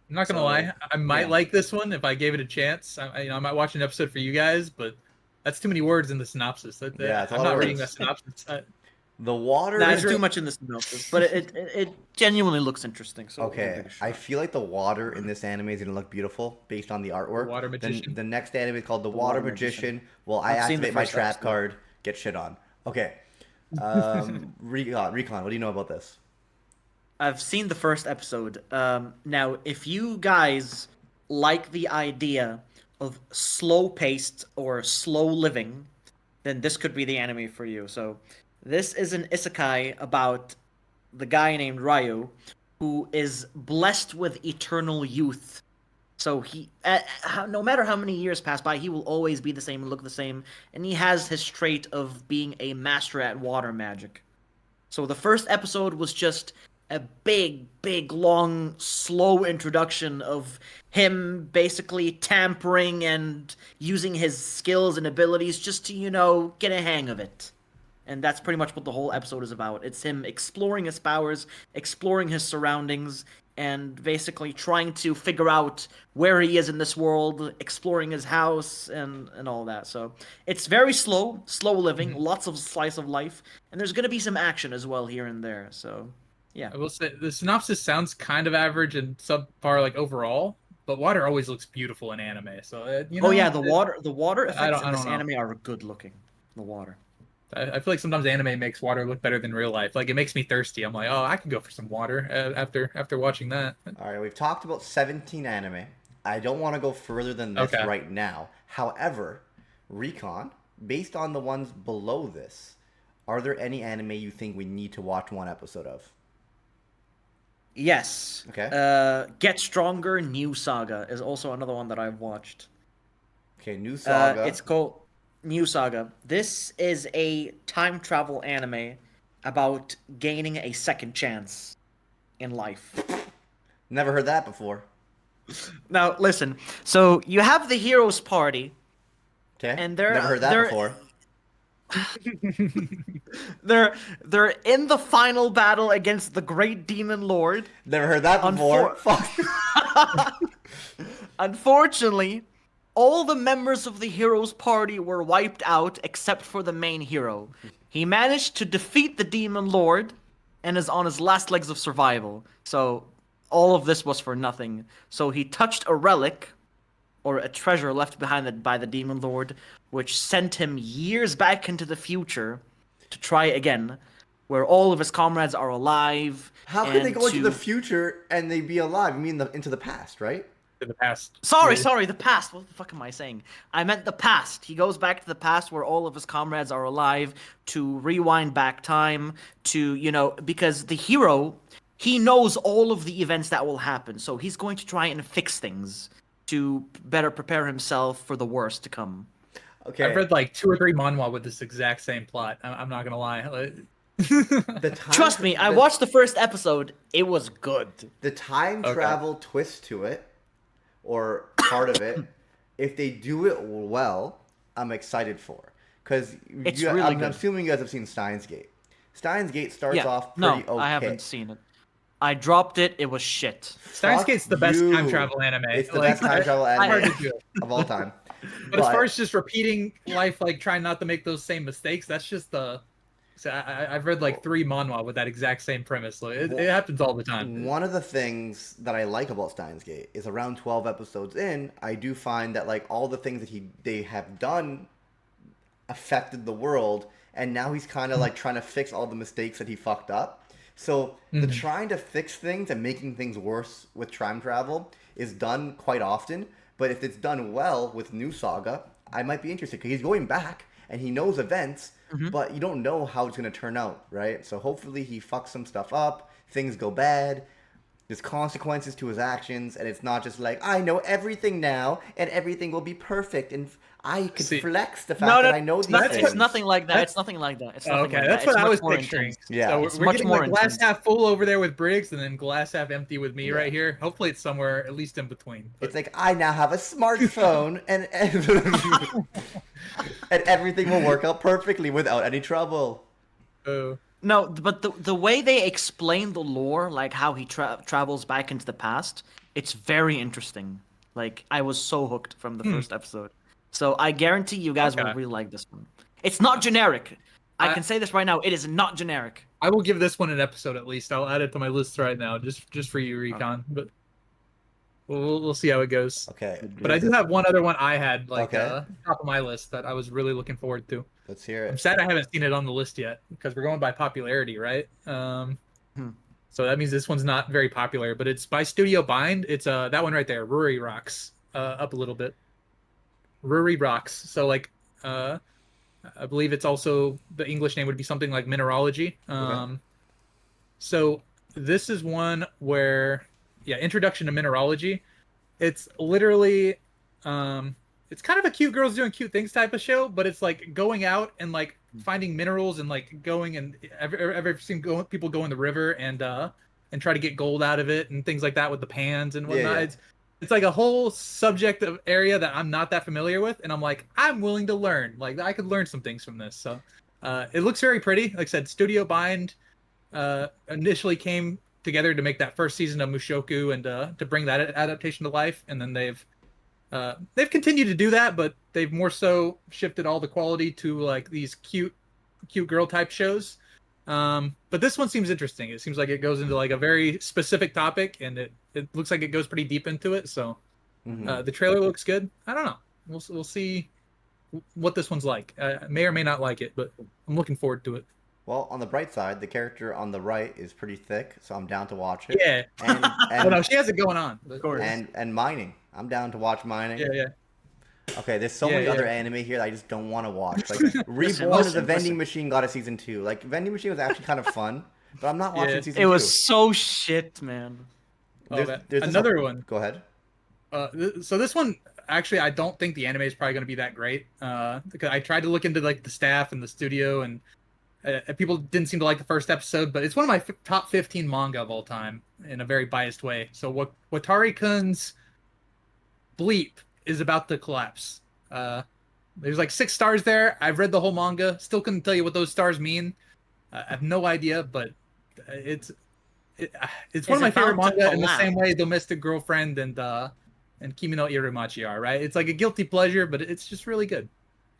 I'm not gonna
So,
lie, I might
yeah.
like this one if I gave it a chance. I might watch an episode for you guys, but that's too many words in the synopsis.
Yeah, it's a
I'm
lot
not
of
reading the
words.
synopsis.
The water.
There's too much in this synopsis, but it genuinely looks interesting. So we'll give
Okay,
it a shot.
I feel like the water in this anime is gonna look beautiful based on the artwork.
Water
Then
Magician?
the next anime is called The Water
Water
Magician.
Magician.
Well, I
I've seen the
activate my
first
trap
episode.
card, get shit on. Okay. Recon, what do you know about this?
I've seen the first episode. Now, if you guys like the idea of slow-paced or slow living, then this could be the anime for you. So, this is an isekai about the guy named Ryu, who is blessed with eternal youth. So he, no matter how many years pass by, he will always be the same and look the same. And he has his trait of being a master at water magic. So the first episode was just a big, long, slow introduction of him basically tampering and using his skills and abilities just to, get a hang of it. And that's pretty much what the whole episode is about. It's him exploring his powers, exploring his surroundings, and basically trying to figure out where he is in this world, exploring his house, and all that. So it's very slow living, lots of slice of life, and there's going to be some action as well here and there. So, yeah.
I will say the synopsis sounds kind of average and subpar, like overall, but water always looks beautiful in anime. So
Oh yeah, the water effects
don't-
in
I
this
don't know.
anime are good looking. The water.
I feel like sometimes anime makes water look better than real life. Like it makes me thirsty. I'm like, oh, I can go for some water after watching that.
All right, we've talked about 17 anime. I don't want to go further than this
Okay.
right now. However, Recon, based on the ones below this, are there any anime you think we need to watch one episode of?
Yes.
Okay.
Get Stronger New Saga is also another one that I've watched.
Okay, New Saga.
It's called New Saga. This is a time travel anime about gaining a second chance in life.
Never heard that before.
Now, listen. So you have the heroes party,
Okay.
and they're
Never heard that
they're-
before.
they're in the final battle against the Great Demon Lord.
Never heard that before. Fuck.
Unfortunately, all the members of the heroes party were wiped out except for the main hero. He managed to defeat the Demon Lord and is on his last legs of survival. So all of this was for nothing. So he touched a relic, or a treasure left behind by the Demon Lord, which sent him years back into the future to try again, where all of his comrades are alive.
How can they
and
go into
to-
the future and they be alive? You mean into the past, right?
In the past.
Sorry, the past. What the fuck am I saying? I meant the past. He goes back to the past where all of his comrades are alive to rewind back time to, because the hero, he knows all of the events that will happen. So he's going to try and fix things to better prepare himself for the worst to come.
Okay.
I've read like 2 or 3 manhwa with this exact same plot. I'm not gonna lie.
The time
Trust me, I watched the first episode. It was good.
the time travel twist to it, or part of it. If they do it well, I'm excited for. Because
It's really
I'm
good.
assuming you guys have seen Steins Gate. Steins Gate starts
Yeah,
off
no,
pretty okay.
I haven't seen it. I dropped it. It was shit.
Steins
Fuck
Gate's the best
you.
time travel anime.
It's the
Like,
best time travel
I
anime
heard it too.
of all time.
But as far as just repeating life, like trying not to make those same mistakes, that's just the. So I've read like 3 manhwa with that exact same premise. So it happens all the time.
One of the things that I like about Steins Gate is around 12 episodes in, I do find that like all the things that they have done affected the world, and now he's kind of like trying to fix all the mistakes that he fucked up. So the trying to fix things and making things worse with time travel is done quite often. But if it's done well with New Saga, I might be interested because he's going back and he knows events, but you don't know how it's going to turn out, right? So hopefully he fucks some stuff up, things go bad, there's consequences to his actions, and it's not just like, I know everything now and everything will be perfect and I can
See,
flex the fact that I know these things.
It's nothing like that. It's nothing like that. It's nothing
Okay,
like
that's
that.
what
It's
I
much
was
more
picturing.
intense.
Yeah.
So
It's
we're
much
getting
more
like glass
intense.
half full over there with Briggs, and then glass half empty with me right here. Hopefully, it's somewhere at least in between. But
It's like, I now have a smartphone and and everything will work out perfectly without any trouble.
No, but the way they explain the lore, like how he travels back into the past, it's very interesting. Like, I was so hooked from the first episode. So I guarantee you guys will
Okay.
really like this one. It's not generic. I can say this right now. It is not generic.
I will give this one an episode at least. I'll add it to my list right now, just for you, Recon. But we'll see how it goes.
Okay.
But I do have one other one I had
Okay.
top of my list that I was really looking forward to.
Let's hear
I'm
it.
sad I haven't seen it on the list yet because we're going by popularity, right? So that means this one's not very popular, but it's by Studio Bind. It's that one right there, Ruri Rocks. Up a little bit. Ruri Rocks. So like I believe it's also the English name would be something like mineralogy.
Okay.
So this is one where, introduction to mineralogy. It's literally, it's kind of a cute girls doing cute things type of show, but it's like going out and like finding minerals and like going and ever seen people go in the river and try to get gold out of it and things like that with the pans and whatnot.
Yeah.
It's like a whole subject of area that I'm not that familiar with, and I'm like, I'm willing to learn. Like, I could learn some things from this. So, it looks very pretty. Like I said, Studio Bind initially came together to make that first season of Mushoku and to bring that adaptation to life, and then they've continued to do that, but they've more so shifted all the quality to like these cute girl type shows. But this one seems interesting. It seems like it goes into like a very specific topic, and it looks like it goes pretty deep into it. So the trailer looks good. I don't know. We'll see what this one's like. I may or may not like it, but I'm looking forward to it.
Well, on the bright side, the character on the right is pretty thick, so I'm down to watch it.
Yeah.
And
Oh no, she has it going on. Of course.
and mining. I'm down to watch mining.
Yeah.
Okay, there's so many
Yeah.
other anime here that I just don't want to watch. Like Reborn
Listen,
of the Vending
listen.
Machine got a season 2. Like Vending Machine was actually kind of fun, but I'm not watching
Yeah.
season 2.
It was so shit, man.
There's this
Another one.
Go ahead.
So this one, actually, I don't think the anime is probably going to be that great. Because I tried to look into like the staff and the studio, and people didn't seem to like the first episode. But it's one of my top 15 manga of all time in a very biased way. So Watari-kun's Bleep is about to collapse. There's like 6 stars there. I've read the whole manga. Still couldn't tell you what those stars mean. I have no idea, but it's one of my favorite
about to
manga in the
collapse.
same way Domestic Girlfriend and Kimi no Irumachi are, right? It's like a guilty pleasure, but it's just really good.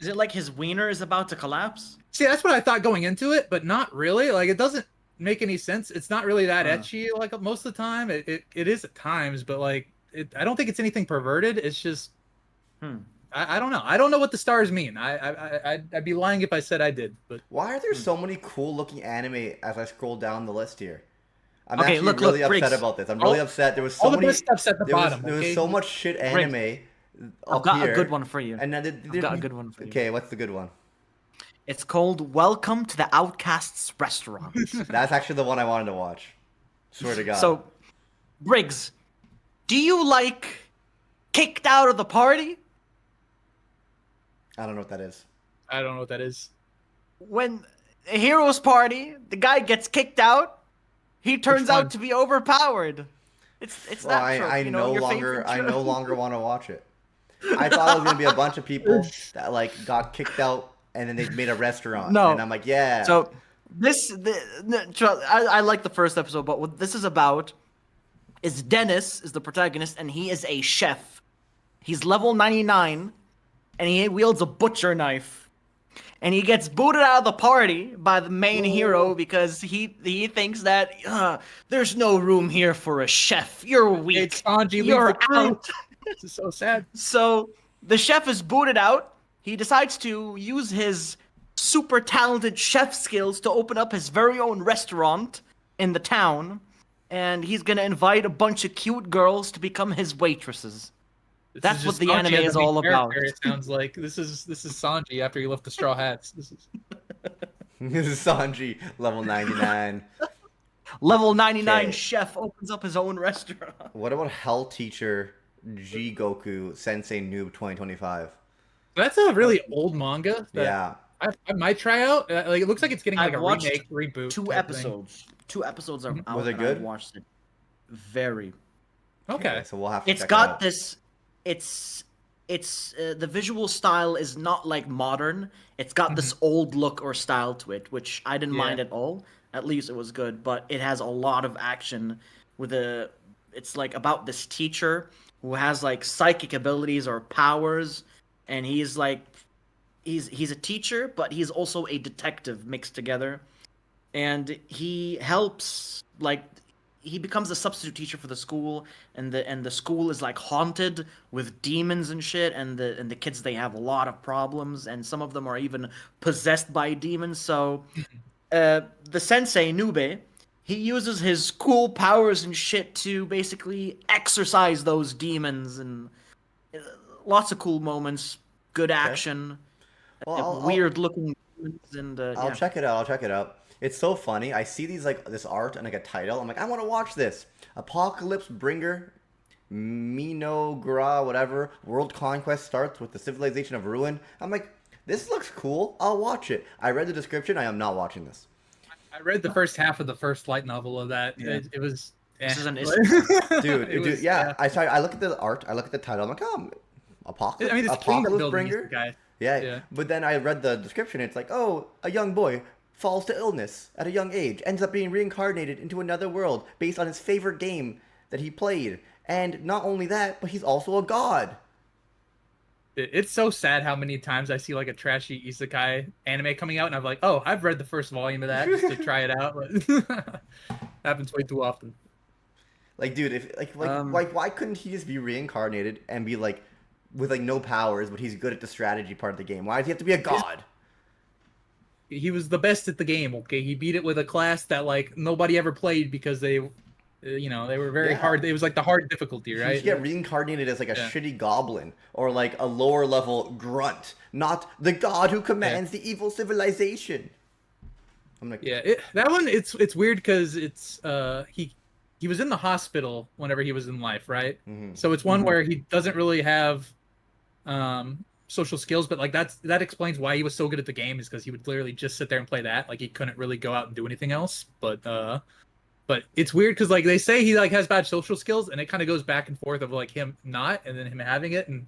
Is it like his wiener is about to collapse?
See, that's what I thought going into it, but not really. Like, it doesn't make any sense. It's not really that
Huh.
etchy like most of the time. It is at times, but like I don't think it's anything perverted. It's just I don't know. I don't know what the stars mean. I'd be lying if I said I did. But
Why are there so many cool looking anime as I scroll down the list here? I'm
Okay,
actually
look,
really upset
Briggs.
about this. I'm really upset. There was so
all the
many.
best stuff's at the bottom.
There was
okay?
so much shit anime
I've
up
got
here.
a good one for you.
And then
I've got a good one for you.
Okay, what's the good one?
It's called Welcome to the Outcasts Restaurant.
That's actually the one I wanted to watch. Swear to God.
So, Briggs, do you like kicked out of the party?
I don't know what that is.
I don't know what that is.
When a hero's party, the guy gets kicked out, he turns
one?
out to be overpowered. It's
Well,
that trope,
I
you know, your favorite
I
trope.
no longer want to watch it. I thought it was gonna be a bunch of people that like got kicked out and then they made a restaurant.
No.
And I'm like, yeah.
So I like the first episode, but what this is about is Dennis is the protagonist, and he is a chef. He's level 99, and he wields a butcher knife. And he gets booted out of the party by the main hero because he thinks that there's no room here for a chef. You're weak.
It's Sanji. Leave
You're
the crew.
out.
This is so sad.
So the chef is booted out. He decides to use his super talented chef skills to open up his very own restaurant in the town. And he's going to invite a bunch of cute girls to become his waitresses.
This
That's
is
what
just
the
Sanji
anime
as
is
a main
all about.
character, It sounds like this is Sanji after he left the Straw Hats. This is
This is Sanji, level 99.
Level 99
Okay.
chef opens up his own restaurant.
What about Hell Teacher Jigoku Sensei Noob 2025?
that's a really old manga. That
Yeah.
I might try out. Like, it looks like it's getting like
I've
a
watched
remake, reboot.
2
type thing.
episodes. 2 episodes are out.
Was it
and
good?
I watched it. Very.
Okay.
So we'll have to
It's
check it
got
out.
this. It's the visual style is not like modern. It's got this old look or style to it, which I didn't mind at all. At least it was good, but it has a lot of action with a. It's like about this teacher who has like psychic abilities or powers, and he's like he's a teacher, but he's also a detective mixed together, and he helps he becomes a substitute teacher for the school, and the school is like haunted with demons and shit, and the kids, they have a lot of problems, and some of them are even possessed by demons. So the sensei Nube, he uses his cool powers and shit to basically exorcise those demons, and lots of cool moments, good action,
Well,
weird looking demons, and
I'll check it out. I'll check it out. It's so funny. I see these like this art and like a title. I'm like, I want to watch this. Apocalypse Bringer, Minogra, whatever. World conquest starts with the civilization of ruin. I'm like, this looks cool. I'll watch it. I read the description. I am not watching this.
I read the first half of the first light novel of that.
Yeah.
It was.
This is an
Dude, yeah. I look at the art. I look at the title. I'm like, oh, Apocalypse.
I mean, it's clean
Apocalypse
building
Bringer.
guy.
Yeah. But then I read the description. It's like, oh, a young boy falls to illness at a young age, ends up being reincarnated into another world based on his favorite game that he played. And not only that, but he's also a god.
It's so sad how many times I see like a trashy isekai anime coming out, and I'm like, oh, I've read the first volume of that just to try it out. But happens way too often.
Like, dude, if why couldn't he just be reincarnated and be like with like no powers, but he's good at the strategy part of the game? Why does he have to be a god?
He was the best at the game. Okay, he beat it with a class that like nobody ever played because they were very hard. It was like the hard difficulty, right?
You should get reincarnated as like a shitty goblin or like a lower level grunt, not the god who commands the evil civilization. I'm like,
that one. It's weird because it's he was in the hospital whenever he was in life, right?
Mm-hmm.
So it's one where he doesn't really have social skills, but like that explains why he was so good at the game, is because he would literally just sit there and play that. Like he couldn't really go out and do anything else. But it's weird because like they say he like has bad social skills, and it kind of goes back and forth of like him not and then him having it, and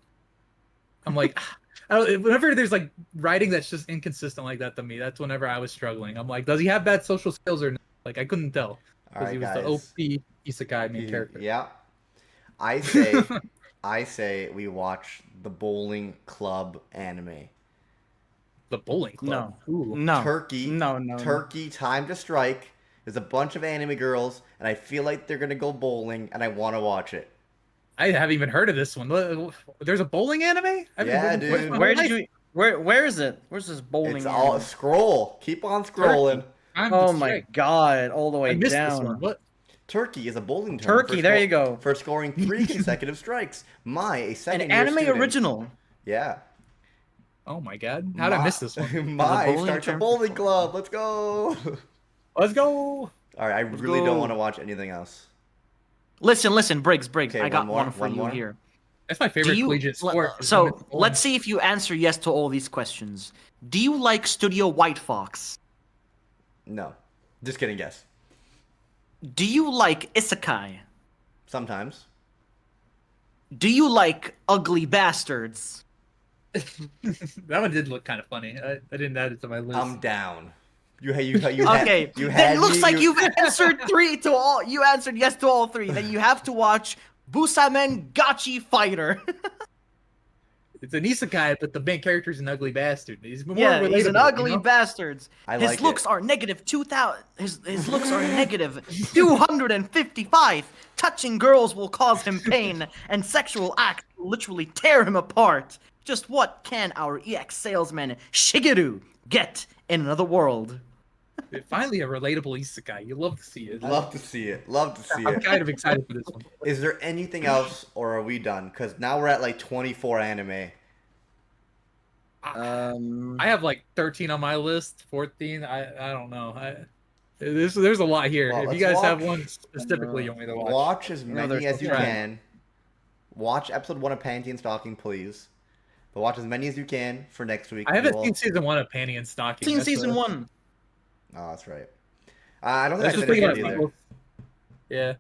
I'm like, whenever there's like writing that's just inconsistent like that to me, that's whenever I was struggling. I'm like, does he have bad social skills or not? Like I couldn't tell because he was the OP isekai main character.
Yeah, I say we watch the Bowling Club anime.
The Bowling Club.
No.
Turkey, Time to Strike. There's a bunch of anime girls, and I feel like they're gonna go bowling, and I want to watch it.
I haven't even heard of this one. There's a bowling anime?
Dude.
Where is it? Where's this bowling?
It's all scroll. Keep on scrolling.
Oh my god! All the way
I missed
down.
this one. What?
Turkey is a bowling term.
Turkey, there you go.
For scoring 3 consecutive strikes. A second
An anime
student.
original.
Yeah.
Oh my god! How did I miss this one?
Starts a bowling club. Let's go.
Let's go.
All right, I really don't want to watch anything else.
Listen, Briggs.
Okay,
I got
one more,
one for
one
you
more.
here.
That's my favorite collegiate sport.
So let's see if you answer yes to all these questions. Do you like Studio White Fox?
No. Just kidding, yes.
Do you like Isekai?
Sometimes.
Do you like Ugly Bastards?
That one did look kind of funny. I didn't add it to my list.
I'm down. You
Okay,
had
then it looks
me,
like you've answered three to all. You answered yes to all three. Then you have to watch Busamen Gachi Fighter.
It's an isekai, but the main character's an ugly bastard. He's more
Yeah, he's an
relatable,
ugly
you know?
bastard.
I
His
like
looks
it.
are negative 2,000. His looks are negative 255. Touching girls will cause him pain, and sexual acts will literally tear him apart. Just what can our EX salesman Shigeru get in another world?
Finally, a relatable isekai. You love to see it.
Love to see it. Love to see
I'm
it.
kind of excited for this one.
Is there anything else, or are we done? Because now we're at like 24 anime.
I have like 13 on my list. 14. I don't know. There's a lot here.
Well,
if you
let's
guys have
watch-
one specifically you want me to watch.
Watch as many
there's
as you
still time.
can. Watch episode 1 of Panty and Stocking, please. But watch as many as you can for next week.
I haven't
We'll-
seen season 1 of Panty and Stocking.
Seen
That's
season
a-
1.
Oh, that's right. I don't think
That's
I
just
finished
thinking
it
about
either.
people. Yeah.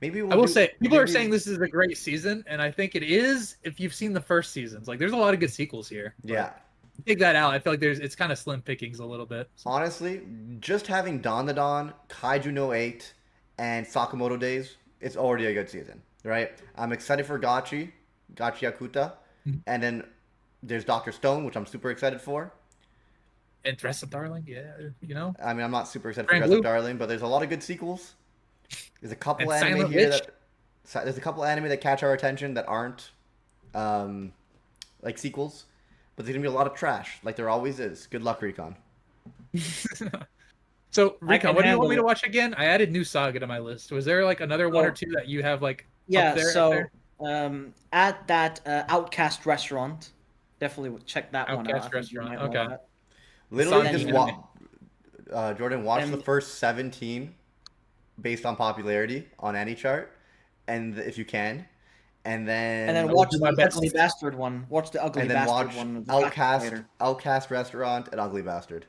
Maybe
I will say, people are saying this is a great season, and I think it is if you've seen the first seasons. Like, there's a lot of good sequels here. But
Yeah.
take that out. I feel like it's kind of slim pickings a little bit.
Honestly, just having DanDaDan, Kaiju no 8, and Sakamoto Days, it's already a good season, right? I'm excited for Gachiakuta, and then There's Doctor Stone, which I'm super excited for.
And Dress Up Darling, yeah, you know.
I mean, I'm not super excited for
Grand
Dress
Blue.
Up Darling, but there's a lot of good sequels. There's a couple
And
anime
Silent
here
Witch.
there's a couple anime that catch our attention that aren't like sequels, but there's gonna be a lot of trash, like there always is. Good luck, Recon.
So,
I
Recon,
can
what do you want
handle
me to
it.
watch again? I added New Saga to my list. Was there like another one or two that you have like
Yeah,
up there?
so at that Outcast restaurant, definitely check that one out.
Outcast
I think you
restaurant,
might like
okay.
that.
Literally,
Silent
just
Witch.
Jordan, watch the
And-
first 17 based on popularity on any chart, and if you can, and then
And then
will
watch
do my
the
best.
Ugly Bastard one. Watch the Ugly
and then
Bastard
watch
one. with the
Outcast,
Gachi Fighter.
Outcast Restaurant, and Ugly Bastard.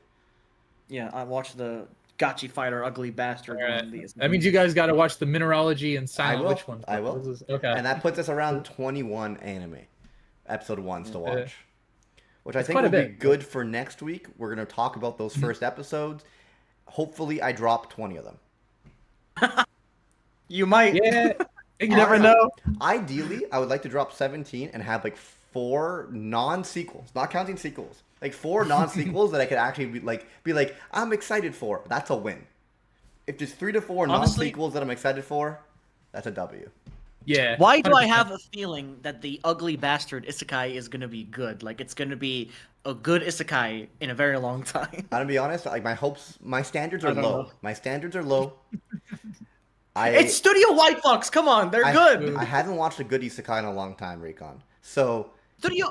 Yeah, I watched the Gachi Fighter Ugly Bastard
All right.
one.
That means you guys got to watch the Mineralogy and Silent
will.
Witch one.
I will.
Okay.
And that puts us around 21 anime episode ones to watch, which I
It's
think
quite a
will be
bit.
good for next week. We're gonna talk about those first episodes. Hopefully, I drop 20 of them.
You might.
Yeah.
You never know.
Ideally, I would like to drop 17 and have like 4 non-sequels, not counting sequels. Like 4 non-sequels that I could actually be like, I'm excited for. That's a win. If there's 3 to 4
Honestly-
non-sequels that I'm excited for, that's a W.
Yeah.
Why do I
100%.
have a feeling that the Ugly Bastard Isekai is gonna be good? Like it's gonna be a good Isekai in a very long time.
I'm gonna be honest, like my standards are
I don't
low.
know.
My standards are low.
It's Studio White Fox. Come on, they're good.
I haven't watched a good isekai in a long time, Recon. So
Studio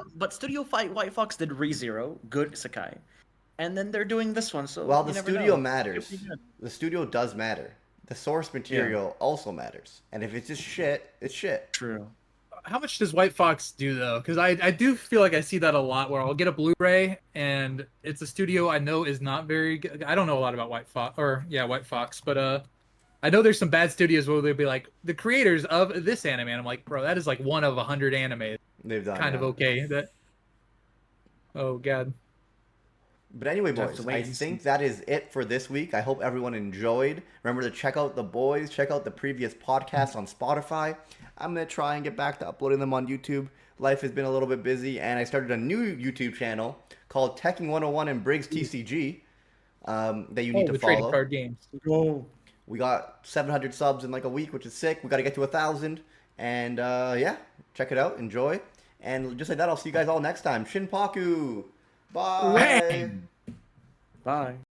White Fox did ReZero, good Isekai, and then they're doing this one. So
well,
you
the
never
studio
know.
matters.
It'll be good.
The studio does matter. The source material also matters. And if it's just shit, it's shit.
True.
How much does White Fox do though? Because I do feel like I see that a lot where I'll get a Blu-ray and it's a studio I know is not very good. I don't know a lot about White Fox White Fox, but I know there's some bad studios where they'll be like the creators of this anime, and I'm like, bro, that is like one of 100 anime.
They've done
Kind of
yeah.
okay. That. Oh god.
But anyway,
Have
boys,
to wait
I
and
think that is it for this week. I hope everyone enjoyed. Remember to check out the boys, check out the previous podcasts on Spotify. I'm going to try and get back to uploading them on YouTube. Life has been a little bit busy, and I started a new YouTube channel called Teching 101 and Briggs TCG that you need to
the trading
follow.
card games.
Go.
We got 700 subs in like a week, which is sick. We got to get to 1,000. And yeah, check it out. Enjoy. And just like that, I'll see you guys all next time. Shinpaku. Bye.
Bye.